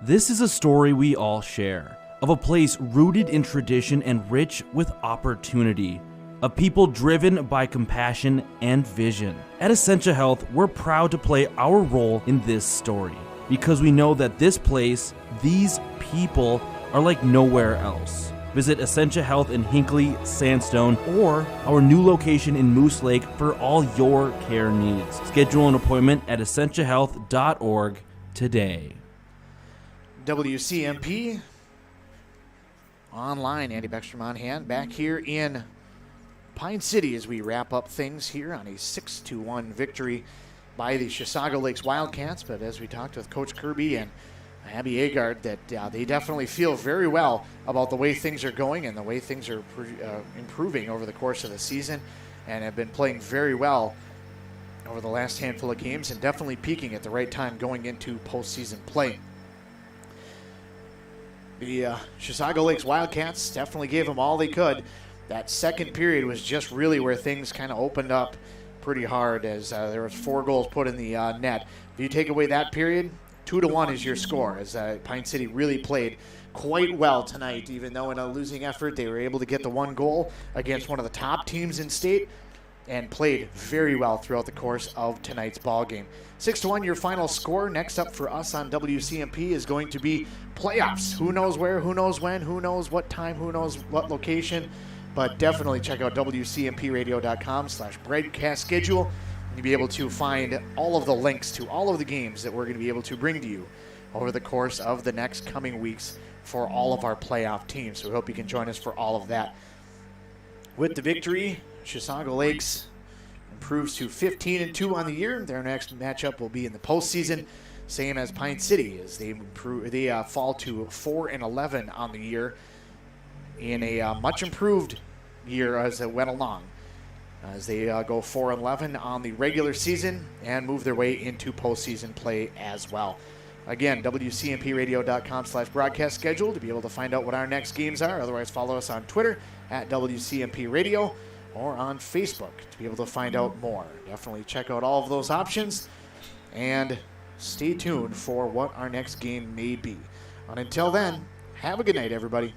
I: This is a story we all share, of a place rooted in tradition and rich with opportunity, of people driven by compassion and vision. At Essentia Health, we're proud to play our role in this story, because we know that this place, these people, are like nowhere else. Visit Essentia Health in Hinckley, Sandstone, or our new location in Moose Lake for all your care needs. Schedule an appointment at essentiahealth.org today.
C: WCMP online. Andy Beckstrom on hand back here in Pine City as we wrap up things here on a 6-1 victory by the Chisago Lakes Wildcats. But as we talked with Coach Kirby and Abby Agard that they definitely feel very well about the way things are going and the way things are improving over the course of the season, and have been playing very well over the last handful of games and definitely peaking at the right time going into postseason play. The Chisago Lakes Wildcats definitely gave them all they could. That second period was just really where things kind of opened up pretty hard as there was 4 goals put in the net. If you take away that period, 2-1 is your score, as Pine City really played quite well tonight. Even though in a losing effort, they were able to get the 1 goal against one of the top teams in state and played very well throughout the course of tonight's ball game. 6-1 your final score. Next up for us on WCMP is going to be playoffs. Who knows where, who knows when, who knows what time, who knows what location, but definitely check out WCMPradio.com/broadcast schedule. You'll be able to find all of the links to all of the games that we're going to be able to bring to you over the course of the next coming weeks for all of our playoff teams. So we hope you can join us for all of that. With the victory, Chisago Lakes improves to 15-2 on the year. Their next matchup will be in the postseason, same as Pine City, as they fall to 4-11 on the year in a much improved year as it went along, as they go 4-11 on the regular season and move their way into postseason play as well. Again, WCMPradio.com/broadcast schedule to be able to find out what our next games are. Otherwise, follow us on Twitter at WCMP Radio or on Facebook to be able to find out more. Definitely check out all of those options and stay tuned for what our next game may be. And until then, have a good night, everybody.